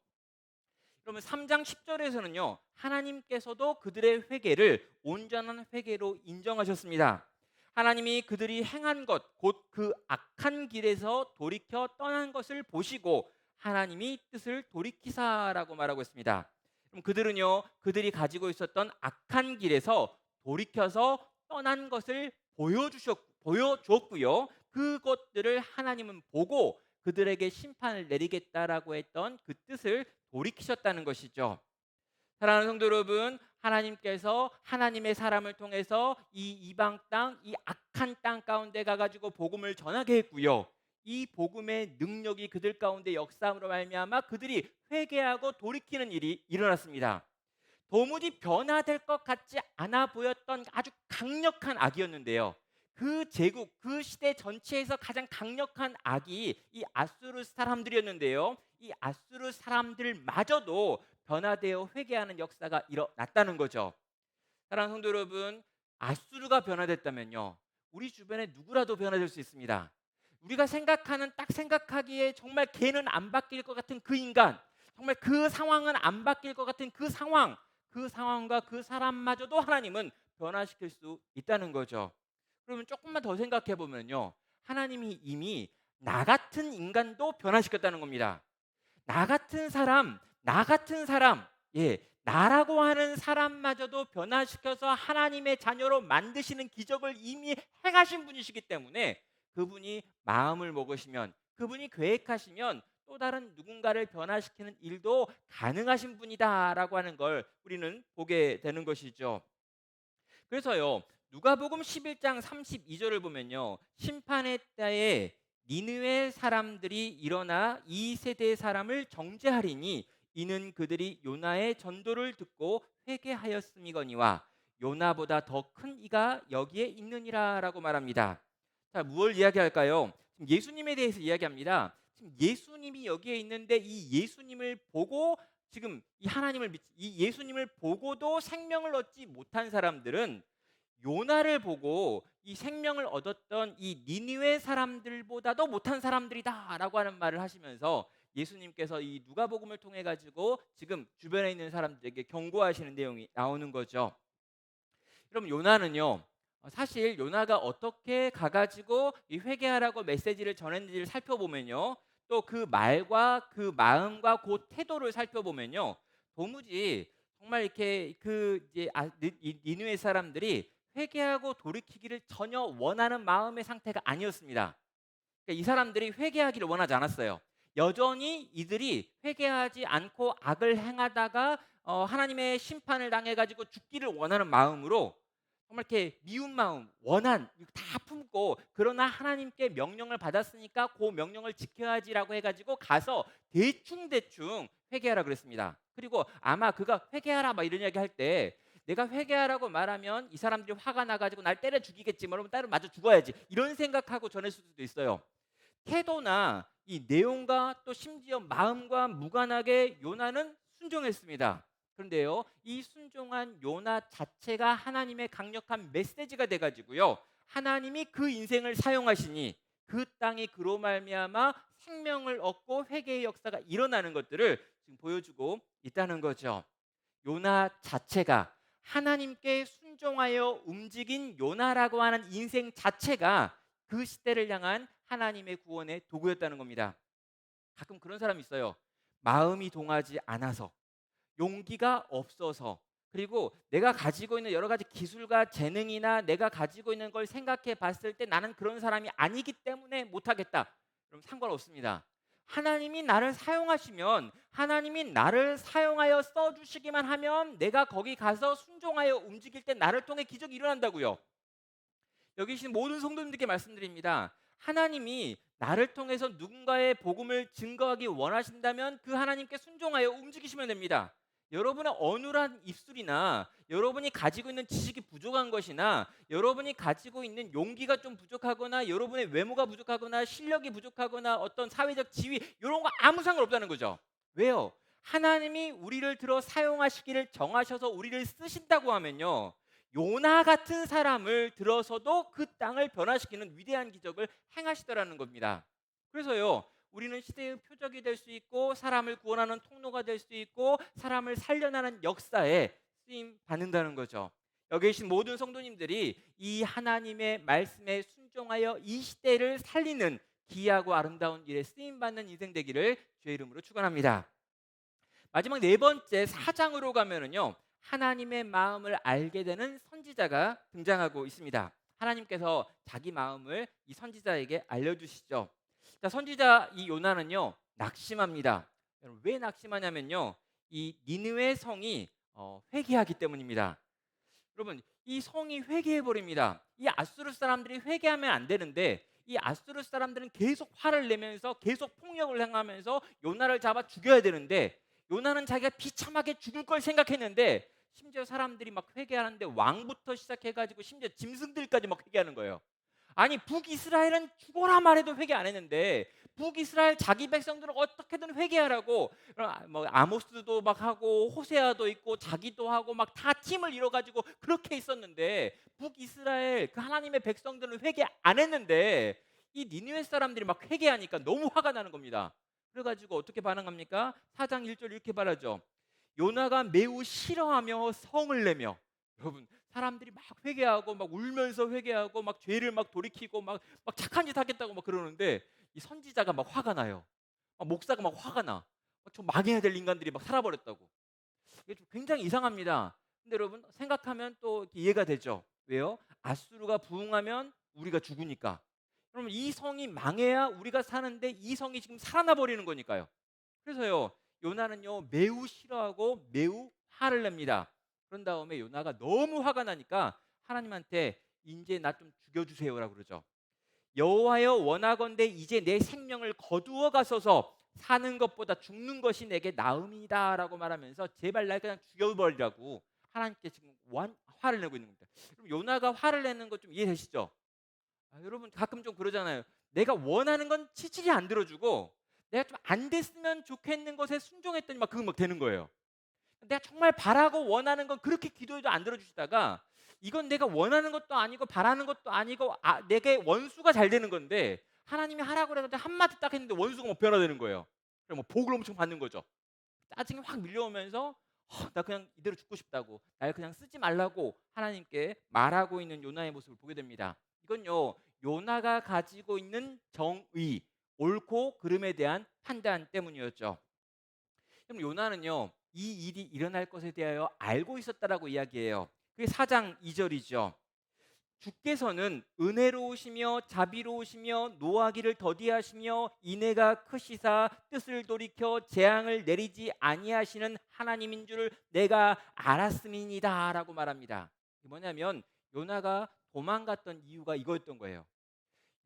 그러면 3장 10절에서는요. 하나님께서도 그들의 회개를 온전한 회개로 인정하셨습니다. 하나님이 그들이 행한 것, 곧 그 악한 길에서 돌이켜 떠난 것을 보시고 하나님이 뜻을 돌이키사라고 말하고 있습니다. 그럼 그들은요. 그들이 가지고 있었던 악한 길에서 돌이켜서 떠난 것을 보여주었고요. 그것들을 하나님은 보고 그들에게 심판을 내리겠다라고 했던 그 뜻을 돌이키셨다는 것이죠. 사랑하는 성도 여러분, 하나님께서 하나님의 사람을 통해서 이 이방 땅, 이 악한 땅 가운데 가가지고 복음을 전하게 했고요. 이 복음의 능력이 그들 가운데 역사함으로 말미암아 그들이 회개하고 돌이키는 일이 일어났습니다. 도무지 변화될 것 같지 않아 보였던 아주 강력한 악이었는데요. 그 제국, 그 시대 전체에서 가장 강력한 악이 이 아수르 사람들이었는데요. 이 아수르 사람들마저도 변화되어 회개하는 역사가 일어났다는 거죠. 사랑하는 성도 여러분, 아수르가 변화됐다면요. 우리 주변에 누구라도 변화될 수 있습니다. 우리가 생각하는 딱 생각하기에 정말 걔는 안 바뀔 것 같은 그 인간, 정말 그 상황은 안 바뀔 것 같은 그 상황, 그 상황과 그 사람마저도 하나님은 변화시킬 수 있다는 거죠. 그러면 조금만 더 생각해 보면요. 하나님이 이미 나 같은 인간도 변화시켰다는 겁니다. 나 같은 사람, 예, 나라고 하는 사람마저도 변화시켜서 하나님의 자녀로 만드시는 기적을 이미 행하신 분이시기 때문에 그분이 마음을 먹으시면, 그분이 계획하시면 또 다른 누군가를 변화시키는 일도 가능하신 분이다라고 하는 걸 우리는 보게 되는 것이죠. 그래서요. 누가복음 11장 32절을 보면요. 심판의 때에 니느웨 사람들이 일어나 이 세대의 사람을 정죄하리니 이는 그들이 요나의 전도를 듣고 회개하였음이거니와 요나보다 더 큰 이가 여기에 있느니라라고 말합니다. 자, 무엇을 이야기할까요? 지금 예수님에 대해서 이야기합니다. 지금 예수님이 여기에 있는데 이 예수님을 보고 지금 이 예수님을 보고도 생명을 얻지 못한 사람들은 요나를 보고 이 생명을 얻었던 이 니느웨 사람들보다도 못한 사람들이다라고 하는 말을 하시면서 예수님께서 이 누가복음을 통해 가지고 지금 주변에 있는 사람들에게 경고하시는 내용이 나오는 거죠. 여러분, 요나는요. 사실 요나가 어떻게 가가지고 이 회개하라고 메시지를 전했는지를 살펴보면요. 또 그 말과 그 마음과 그 태도를 살펴보면요. 도무지 정말 이렇게 이 니느웨 사람들이 회개하고 돌이키기를 전혀 원하는 마음의 상태가 아니었습니다. 그러니까 이 사람들이 회개하기를 원하지 않았어요. 여전히 이들이 회개하지 않고 악을 행하다가 하나님의 심판을 당해가지고 죽기를 원하는 마음으로 정말 이렇게 미운 마음, 원한 다 품고, 그러나 하나님께 명령을 받았으니까 그 명령을 지켜야지라고 해가지고 가서 대충 회개하라 그랬습니다. 그리고 아마 그가 회개하라 막 이런 이야기 할 때 내가 회개하라고 말하면 이 사람들이 화가 나가지고 날 때려 죽이겠지, 그러면 따로 맞아 죽어야지, 이런 생각하고 전했을 수도 있어요. 태도나 이 내용과 또 심지어 마음과 무관하게 요나는 순종했습니다. 그런데요, 이 순종한 요나 자체가 하나님의 강력한 메시지가 돼가지고요, 하나님이 그 인생을 사용하시니 그 땅이 그로 말미암아 생명을 얻고 회개의 역사가 일어나는 것들을 지금 보여주고 있다는 거죠. 요나 자체가 하나님께 순종하여 움직인 요나라고 하는 인생 자체가 그 시대를 향한 하나님의 구원의 도구였다는 겁니다. 가끔 그런 사람이 있어요. 마음이 동하지 않아서, 용기가 없어서, 그리고 내가 가지고 있는 여러 가지 기술과 재능이나 내가 가지고 있는 걸 생각해 봤을 때 나는 그런 사람이 아니기 때문에 못하겠다. 그럼 상관없습니다. 하나님이 나를 사용하시면, 하나님이 나를 사용하여 써주시기만 하면 내가 거기 가서 순종하여 움직일 때 나를 통해 기적이 일어난다고요. 여기 계신 모든 성도님들께 말씀드립니다. 하나님이 나를 통해서 누군가의 복음을 증거하기 원하신다면 그 하나님께 순종하여 움직이시면 됩니다. 여러분의 어눌한 입술이나 여러분이 가지고 있는 지식이 부족한 것이나 여러분이 가지고 있는 용기가 좀 부족하거나 여러분의 외모가 부족하거나 실력이 부족하거나 어떤 사회적 지위 이런 거 아무 상관없다는 거죠. 왜요? 하나님이 우리를 들어 사용하시기를 정하셔서 우리를 쓰신다고 하면요, 요나 같은 사람을 들어서도 그 땅을 변화시키는 위대한 기적을 행하시더라는 겁니다. 그래서요, 우리는 시대의 표적이 될 수 있고 사람을 구원하는 통로가 될 수 있고 사람을 살려내는 역사에 쓰임 받는다는 거죠. 여기 계신 모든 성도님들이 이 하나님의 말씀에 순종하여 이 시대를 살리는 귀하고 아름다운 일에 쓰임 받는 인생 되기를 주의 이름으로 축원합니다. 마지막 네 번째 4장으로 가면은요, 하나님의 마음을 알게 되는 선지자가 등장하고 있습니다. 하나님께서 자기 마음을 이 선지자에게 알려주시죠. 자, 선지자 이 요나는요 낙심합니다. 여러분, 왜 낙심하냐면요, 이 니느웨 성이 회개하기 때문입니다. 여러분, 이 성이 회개해 버립니다. 이 아수르 사람들이 회개하면 안 되는데 이 아수르 사람들은 계속 화를 내면서 계속 폭력을 행하면서 요나를 잡아 죽여야 되는데, 요나는 자기가 비참하게 죽을 걸 생각했는데 심지어 사람들이 막 회개하는데 왕부터 시작해가지고 심지어 짐승들까지 막 회개하는 거예요. 아니, 북이스라엘은 죽어라 말해도 회개 안 했는데 북이스라엘 자기 백성들은 어떻게든 회개하라고 뭐 아모스도 막 하고 호세아도 있고 자기도 하고 막 다 팀을 이뤄 가지고 그렇게 있었는데 북이스라엘 그 하나님의 백성들은 회개 안 했는데 이 니느웨 사람들이 막 회개하니까 너무 화가 나는 겁니다. 그래 가지고 어떻게 반응합니까? 4장 1절 이렇게 말하죠. 요나가 매우 싫어하며 성을 내며. 여러분, 사람들이 막 회개하고 막 울면서 회개하고 막 죄를 막 돌이키고 막 착한 짓 하겠다고 막 그러는데 이 선지자가 막 화가 나요. 목사가 막 화가 나. 저 망해야 될 인간들이 막 살아버렸다고. 이게 좀 굉장히 이상합니다. 근데 여러분 생각하면 또 이해가 되죠. 왜요? 아수르가 부흥하면 우리가 죽으니까. 그러면 이 성이 망해야 우리가 사는데 이 성이 지금 살아나 버리는 거니까요. 그래서요, 요나는요 매우 싫어하고 매우 화를 냅니다. 그런 다음에 요나가 너무 화가 나니까 하나님한테 이제 나 좀 죽여주세요라고 그러죠. 여호와여, 원하건대 이제 내 생명을 거두어 가소서, 사는 것보다 죽는 것이 내게 나음이다라고 말하면서 제발 날 그냥 죽여버리라고 하나님께 지금 화를 내고 있는 겁니다. 그럼 요나가 화를 내는 거 좀 이해되시죠? 여러분 가끔 좀 그러잖아요. 내가 원하는 건 치질이 안 들어주고 내가 좀 안 됐으면 좋겠는 것에 순종했더니 막 그거 막 되는 거예요. 내가 정말 바라고 원하는 건 그렇게 기도해도 안 들어주시다가 이건 내가 원하는 것도 아니고 바라는 것도 아니고 내게 원수가 잘 되는 건데 하나님이 하라고 그랬는데 한마디 딱 했는데 원수가 뭐 변화되는 거예요. 그럼 뭐 복을 엄청 받는 거죠. 짜증이 확 밀려오면서 나 그냥 이대로 죽고 싶다고, 날 그냥 쓰지 말라고 하나님께 말하고 있는 요나의 모습을 보게 됩니다. 이건요, 요나가 가지고 있는 정의, 옳고 그름에 대한 판단 때문이었죠. 그럼 요나는요 이 일이 일어날 것에 대하여 알고 있었다라고 이야기해요. 그게 4장 2절이죠. 주께서는 은혜로우시며 자비로우시며 노하기를 더디하시며 인애가 크시사 뜻을 돌이켜 재앙을 내리지 아니하시는 하나님인 줄을 내가 알았음이니다라고 말합니다. 이게 뭐냐면 요나가 도망갔던 이유가 이거였던 거예요.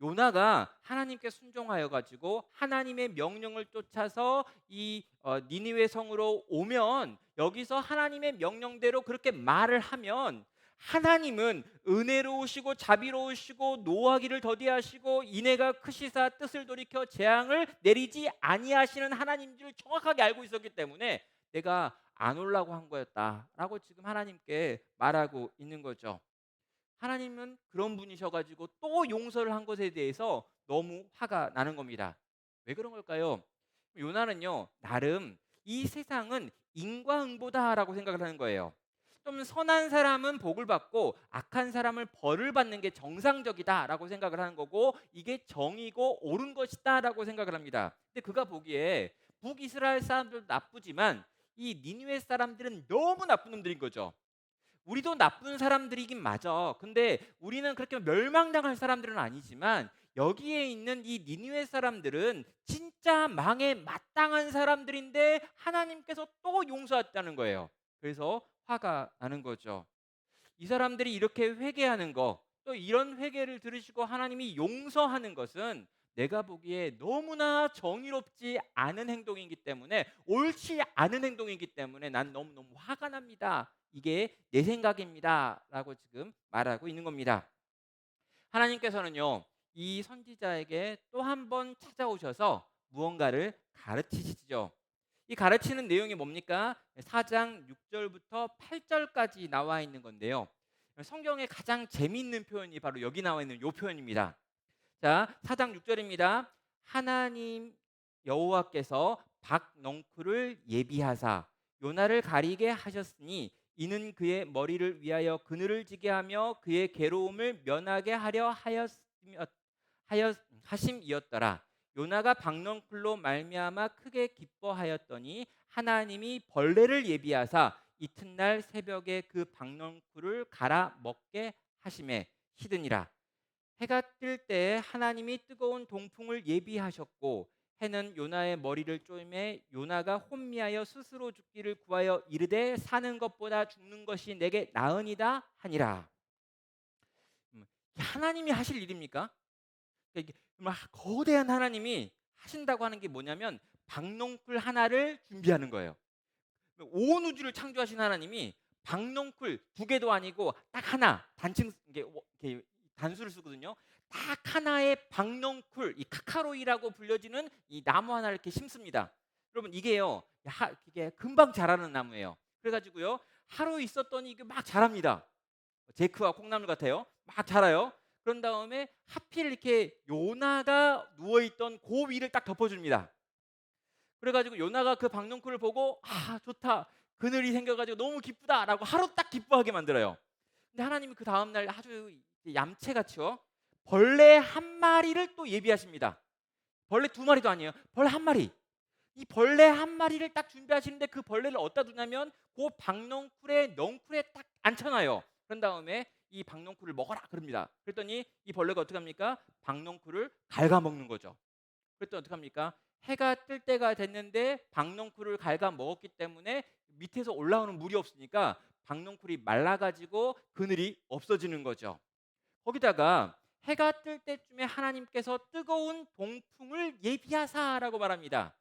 요나가 하나님께 순종하여 가지고 하나님의 명령을 쫓아서 이 니느웨 성으로 오면 여기서 하나님의 명령대로 그렇게 말을 하면 하나님은 은혜로우시고 자비로우시고 노하기를 더디하시고 인애가 크시사 뜻을 돌이켜 재앙을 내리지 아니하시는 하나님인 줄 정확하게 알고 있었기 때문에 내가 안 오려고 한 거였다라고 지금 하나님께 말하고 있는 거죠. 하나님은 그런 분이셔가지고 또 용서를 한 것에 대해서 너무 화가 나는 겁니다. 왜 그런 걸까요? 요나는요, 나름 이 세상은 인과응보다라고 생각을 하는 거예요. 좀 선한 사람은 복을 받고 악한 사람은 벌을 받는 게 정상적이다라고 생각을 하는 거고, 이게 정이고 옳은 것이다라고 생각을 합니다. 근데 그가 보기에 북이스라엘 사람들도 나쁘지만 이 니느웨 사람들은 너무 나쁜 놈들인 거죠. 우리도 나쁜 사람들이긴 맞아. 근데 우리는 그렇게 멸망당할 사람들은 아니지만 여기에 있는 이 니느웨 사람들은 진짜 망에 마땅한 사람들인데 하나님께서 또 용서했다는 거예요. 그래서 화가 나는 거죠. 이 사람들이 이렇게 회개하는 거, 또 이런 회개를 들으시고 하나님이 용서하는 것은 내가 보기에 너무나 정의롭지 않은 행동이기 때문에, 옳지 않은 행동이기 때문에 난 너무너무 화가 납니다. 이게 내 생각입니다. 라고 지금 말하고 있는 겁니다. 하나님께서는요, 이 선지자에게 또 한 번 찾아오셔서 무언가를 가르치시죠. 이 가르치는 내용이 뭡니까? 4장 6절부터 8절까지 나와 있는 건데요. 성경의 가장 재미있는 표현이 바로 여기 나와 있는 이 표현입니다. 자, 4장 6절입니다. 하나님 여호와께서 박넝쿨을 예비하사 요나를 가리게 하셨으니 이는 그의 머리를 위하여 그늘을 지게 하며 그의 괴로움을 면하게 하려 하심이었더라. 요나가 박넝쿨로 말미암아 크게 기뻐하였더니 하나님이 벌레를 예비하사 이튿날 새벽에 그 박넝쿨을 갈아 먹게 하심에 시드니라. 해가 뜰 때 하나님이 뜨거운 동풍을 예비하셨고 해는 요나의 머리를 쪼매 요나가 혼미하여 스스로 죽기를 구하여 이르되 사는 것보다 죽는 것이 내게 나으니다 하니라. 하나님이 하실 일입니까? 이게 정말 거대한 하나님이 하신다고 하는 게 뭐냐면 박농쿨 하나를 준비하는 거예요. 온 우주를 창조하신 하나님이 박농쿨 두 개도 아니고 딱 하나, 단층 이게 단수를 쓰거든요. 딱 하나의 박농쿨, 이 카카로이라고 불려지는 이 나무 하나를 이렇게 심습니다. 여러분 이게요, 이게 금방 자라는 나무예요. 그래가지고요, 하루 있었더니 이게 막 자랍니다. 제크와 콩나물 같아요. 막 자라요. 그런 다음에 하필 이렇게 요나가 누워있던 그 위를 딱 덮어줍니다. 그래가지고 요나가 그 박농쿨을 보고 아 좋다, 그늘이 생겨가지고 너무 기쁘다라고 하루 딱 기뻐하게 만들어요. 근데 하나님이 그 다음날 아주 얌체같이요, 벌레 한 마리를 또 예비하십니다. 벌레 두 마리도 아니에요. 벌레 한 마리. 이 벌레 한 마리를 딱 준비하시는데 그 벌레를 어디다 두냐면 그 박넝쿨의 넝쿨에 딱 앉혀놔요. 그런 다음에 이 박넝쿨을 먹어라 그럽니다. 그랬더니 이 벌레가 어떻게 합니까? 박넝쿨을 갉아먹는 거죠. 그랬더니 어떻게 합니까? 해가 뜰 때가 됐는데 박넝쿨을 갉아먹었기 때문에 밑에서 올라오는 물이 없으니까 박넝쿨이 말라가지고 그늘이 없어지는 거죠. 거기다가 해가 뜰 때쯤에 하나님께서 뜨거운 동풍을 예비하사라고 말합니다.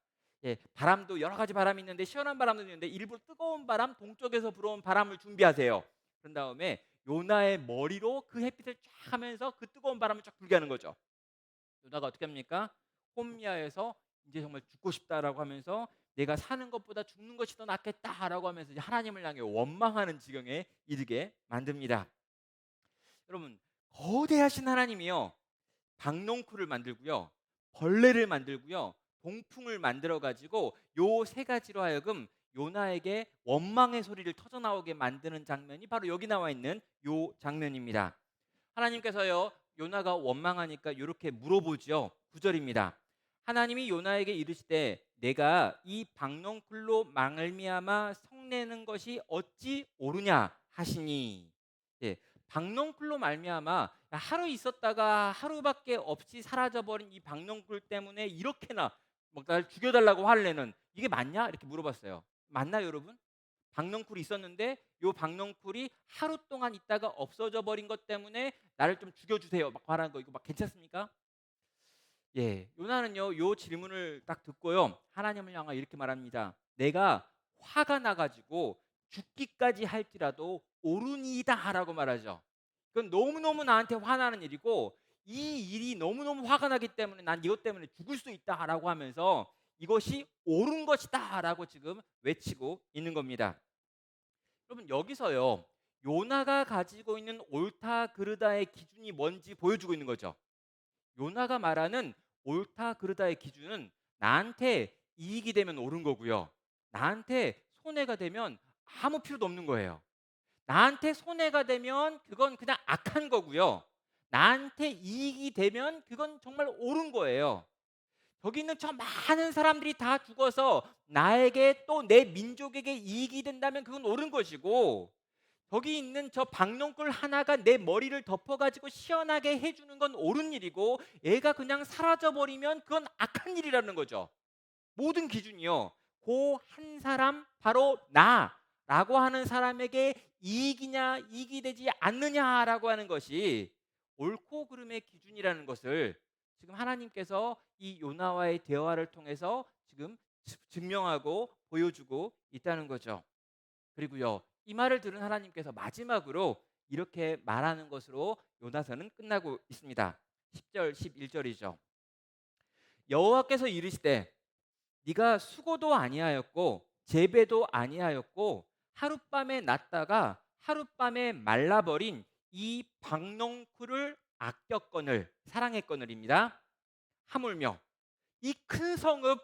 예, 바람도 여러 가지 바람이 있는데 시원한 바람도 있는데 일부러 뜨거운 바람, 동쪽에서 불어온 바람을 준비하세요. 그런 다음에 요나의 머리로 그 햇빛을 쫙 하면서 그 뜨거운 바람을 쫙 불게 하는 거죠. 요나가 어떻게 합니까? 혼미하여서 이제 정말 죽고 싶다라고 하면서 내가 사는 것보다 죽는 것이 더 낫겠다라고 하면서 이제 하나님을 향해 원망하는 지경에 이르게 만듭니다. 여러분, 거대하신 하나님이요, 박농쿨을 만들고요, 벌레를 만들고요, 동풍을 만들어 가지고 요 세 가지로 하여금 요나에게 원망의 소리를 터져 나오게 만드는 장면이 바로 여기 나와 있는 요 장면입니다. 하나님께서요, 요나가 원망하니까 이렇게 물어보죠. 9절입니다. 하나님이 요나에게 이르시되 내가 이 박농쿨로 말미암아 성내는 것이 어찌 옳으냐 하시니. 예, 박농쿨로 말미암아 하루 있었다가 하루밖에 없이 사라져버린 이 박농쿨 때문에 이렇게나 막 날 죽여달라고 화를 내는, 이게 맞냐? 이렇게 물어봤어요. 맞나요 여러분? 박넝쿨이 있었는데 요 박넝쿨이 하루 동안 있다가 없어져 버린 것 때문에 나를 좀 죽여주세요 막 말하는 거, 이거 막 괜찮습니까? 예, 요나는요 요 질문을 딱 듣고요 하나님을 향하 이렇게 말합니다. 내가 화가 나가지고 죽기까지 할지라도 옳으니이다라고 말하죠. 그건 너무너무 나한테 화나는 일이고 이 일이 너무너무 화가 나기 때문에 난 이것 때문에 죽을 수 있다라고 하면서 이것이 옳은 것이다라고 지금 외치고 있는 겁니다. 여러분 여기서요 요나가 가지고 있는 옳다 그르다의 기준이 뭔지 보여주고 있는 거죠. 요나가 말하는 옳다 그르다의 기준은 나한테 이익이 되면 옳은 거고요. 나한테 손해가 되면 아무 필요도 없는 거예요. 나한테 손해가 되면 그건 그냥 악한 거고요. 나한테 이익이 되면 그건 정말 옳은 거예요. 저기 있는 저 많은 사람들이 다 죽어서 나에게 또 내 민족에게 이익이 된다면 그건 옳은 것이고, 저기 있는 저 박농굴 하나가 내 머리를 덮어가지고 시원하게 해주는 건 옳은 일이고, 얘가 그냥 사라져 버리면 그건 악한 일이라는 거죠. 모든 기준이요. 그 한 사람 바로 나라고 하는 사람에게 이익이냐 이익이 되지 않느냐라고 하는 것이 옳고 그름의 기준이라는 것을 지금 하나님께서 이 요나와의 대화를 통해서 지금 증명하고 보여주고 있다는 거죠. 그리고요, 이 말을 들은 하나님께서 마지막으로 이렇게 말하는 것으로 요나서는 끝나고 있습니다. 10절 11절이죠. 여호와께서 이르시되 네가 수고도 아니하였고 재배도 아니하였고 하룻밤에 났다가 하룻밤에 말라버린 이 박농쿨을 아꼈거늘 사랑했거늘입니다. 하물며 이 큰 성읍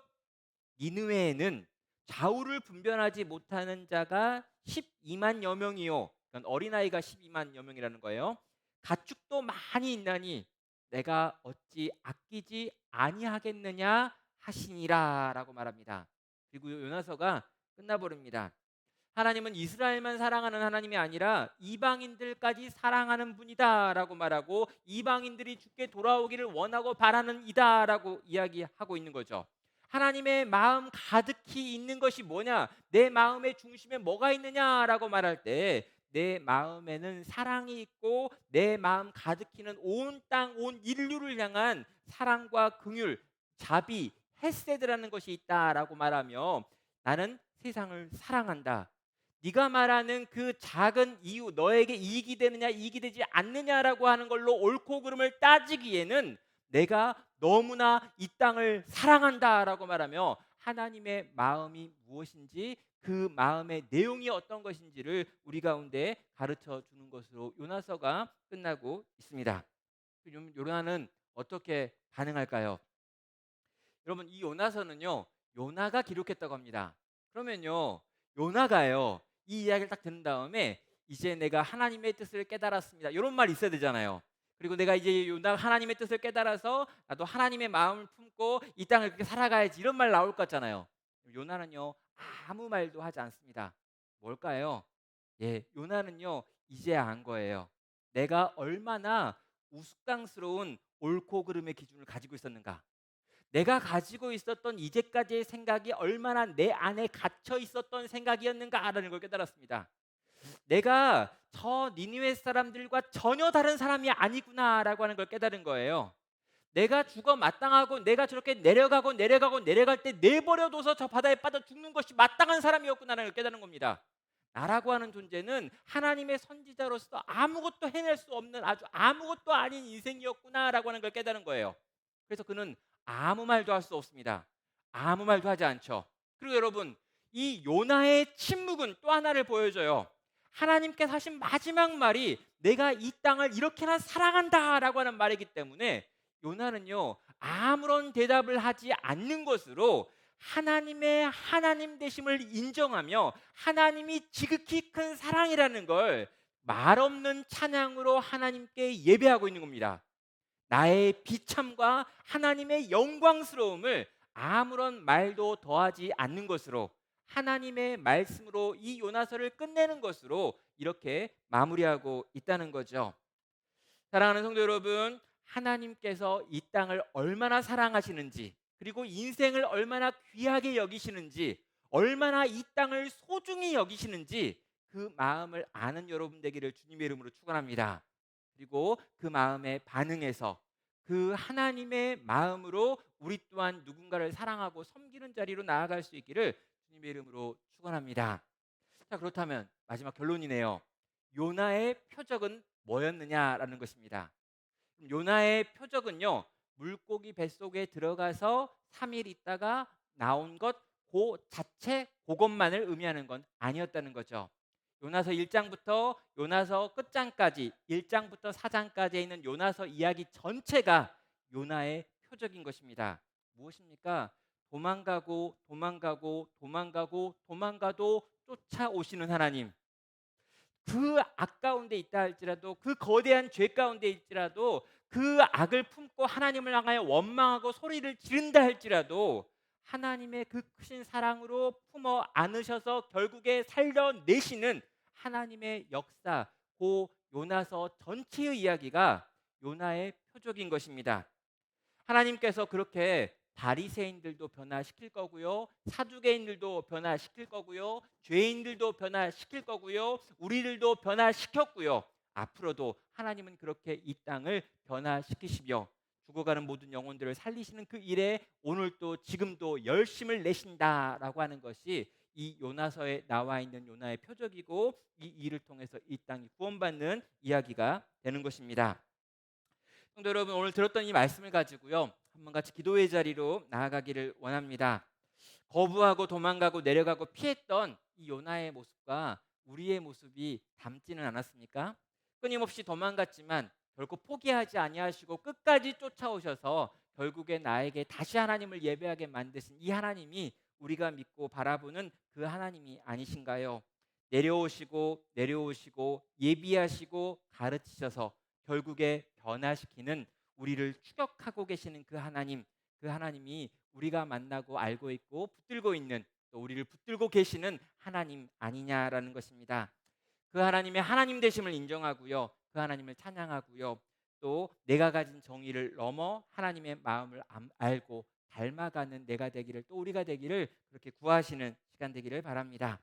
니느웨에는 좌우를 분별하지 못하는 자가 12만여 명이요. 그러니까 어린아이가 12만여 명이라는 거예요. 가축도 많이 있나니 내가 어찌 아끼지 아니하겠느냐 하시니라라고 말합니다. 그리고 요나서가 끝나버립니다. 하나님은 이스라엘만 사랑하는 하나님이 아니라 이방인들까지 사랑하는 분이다라고 말하고, 이방인들이 주께 돌아오기를 원하고 바라는 이다라고 이야기하고 있는 거죠. 하나님의 마음 가득히 있는 것이 뭐냐? 내 마음의 중심에 뭐가 있느냐라고 말할 때 내 마음에는 사랑이 있고 내 마음 가득히는 온 땅, 온 인류를 향한 사랑과 긍휼, 자비, 헤세드라는 것이 있다라고 말하며 나는 세상을 사랑한다. 네가 말하는 그 작은 이유, 너에게 이익이 되느냐 이익이 되지 않느냐라고 하는 걸로 옳고 그름을 따지기에는 내가 너무나 이 땅을 사랑한다라고 말하며 하나님의 마음이 무엇인지, 그 마음의 내용이 어떤 것인지를 우리 가운데 가르쳐 주는 것으로 요나서가 끝나고 있습니다. 요나는 어떻게 반응할까요? 여러분, 이 요나서는요, 요나가 기록했다고 합니다. 그러면요, 요나가요, 이 이야기를 딱 듣는 다음에 이제 내가 하나님의 뜻을 깨달았습니다, 이런 말이 있어야 되잖아요. 그리고 내가 이제 요나 하나님의 뜻을 깨달아서 나도 하나님의 마음을 품고 이 땅을 그렇게 살아가야지, 이런 말 나올 것 같잖아요. 요나는요, 아무 말도 하지 않습니다. 뭘까요? 예, 요나는요, 이제 안 거예요. 내가 얼마나 우스꽝스러운 옳고 그름의 기준을 가지고 있었는가. 내가 가지고 있었던 이제까지의 생각이 얼마나 내 안에 갇혀 있었던 생각이었는가라는 걸 깨달았습니다. 내가 저 니느웨 사람들과 전혀 다른 사람이 아니구나라고 하는 걸 깨달은 거예요. 내가 죽어 마땅하고 내가 저렇게 내려가고 내려가고 내려갈 때 내버려둬서 저 바다에 빠져 죽는 것이 마땅한 사람이었구나라는 걸 깨달은 겁니다. 나라고 하는 존재는 하나님의 선지자로서 아무것도 해낼 수 없는 아주 아무것도 아닌 인생이었구나라고 하는 걸 깨달은 거예요. 그래서 그는 아무 말도 할 수 없습니다. 아무 말도 하지 않죠. 그리고 여러분, 이 요나의 침묵은 또 하나를 보여줘요. 하나님께서 하신 마지막 말이 내가 이 땅을 이렇게나 사랑한다라고 하는 말이기 때문에 요나는요, 아무런 대답을 하지 않는 것으로 하나님의 하나님 되심을 인정하며 하나님이 지극히 큰 사랑이라는 걸 말없는 찬양으로 하나님께 예배하고 있는 겁니다. 나의 비참과 하나님의 영광스러움을 아무런 말도 더하지 않는 것으로 하나님의 말씀으로 이 요나서를 끝내는 것으로 이렇게 마무리하고 있다는 거죠. 사랑하는 성도 여러분, 하나님께서 이 땅을 얼마나 사랑하시는지, 그리고 인생을 얼마나 귀하게 여기시는지, 얼마나 이 땅을 소중히 여기시는지 그 마음을 아는 여러분 되기를 주님의 이름으로 축원합니다. 그리고 그 마음에 반응해서 그 하나님의 마음으로 우리 또한 누군가를 사랑하고 섬기는 자리로 나아갈 수 있기를 주님의 이름으로 축원합니다. 자, 그렇다면 마지막 결론이네요. 요나의 표적은 뭐였느냐라는 것입니다. 요나의 표적은요, 물고기 뱃속에 들어가서 3일 있다가 나온 것 그 자체, 그것만을 의미하는 건 아니었다는 거죠. 요나서 1장부터 요나서 끝장까지 1장부터 4장까지에 있는 요나서 이야기 전체가 요나의 표적인 것입니다. 무엇입니까? 도망가고 도망가고 도망가고 도망가도 쫓아오시는 하나님. 그 악 가운데 있다 할지라도, 그 거대한 죄 가운데 있지라도, 그 악을 품고 하나님을 향하여 원망하고 소리를 지른다 할지라도 하나님의 그 크신 사랑으로 품어 안으셔서 결국에 살려내시는 하나님의 역사, 그 요나서 전체의 이야기가 요나의 표적인 것입니다. 하나님께서 그렇게 바리새인들도 변화시킬 거고요, 사두개인들도 변화시킬 거고요, 죄인들도 변화시킬 거고요, 우리들도 변화시켰고요. 앞으로도 하나님은 그렇게 이 땅을 변화시키시며 죽어가는 모든 영혼들을 살리시는 그 일에 오늘도 지금도 열심을 내신다라고 하는 것이 이 요나서에 나와 있는 요나의 표적이고, 이 일을 통해서 이 땅이 구원받는 이야기가 되는 것입니다. 성도 여러분, 오늘 들었던 이 말씀을 가지고요, 한번 같이 기도의 자리로 나아가기를 원합니다. 거부하고 도망가고 내려가고 피했던 이 요나의 모습과 우리의 모습이 닮지는 않았습니까? 끊임없이 도망갔지만 결코 포기하지 아니하시고 끝까지 쫓아오셔서 결국에 나에게 다시 하나님을 예배하게 만드신 이 하나님이 우리가 믿고 바라보는 그 하나님이 아니신가요? 내려오시고 내려오시고 예비하시고 가르치셔서 결국에 변화시키는, 우리를 추격하고 계시는 그 하나님, 그 하나님이 우리가 만나고 알고 있고 붙들고 있는, 또 우리를 붙들고 계시는 하나님 아니냐라는 것입니다. 그 하나님의 하나님 되심을 인정하고요, 그 하나님을 찬양하고요, 또 내가 가진 정의를 넘어 하나님의 마음을 알고 닮아가는 내가 되기를, 또 우리가 되기를 그렇게 구하시는 시간 되기를 바랍니다.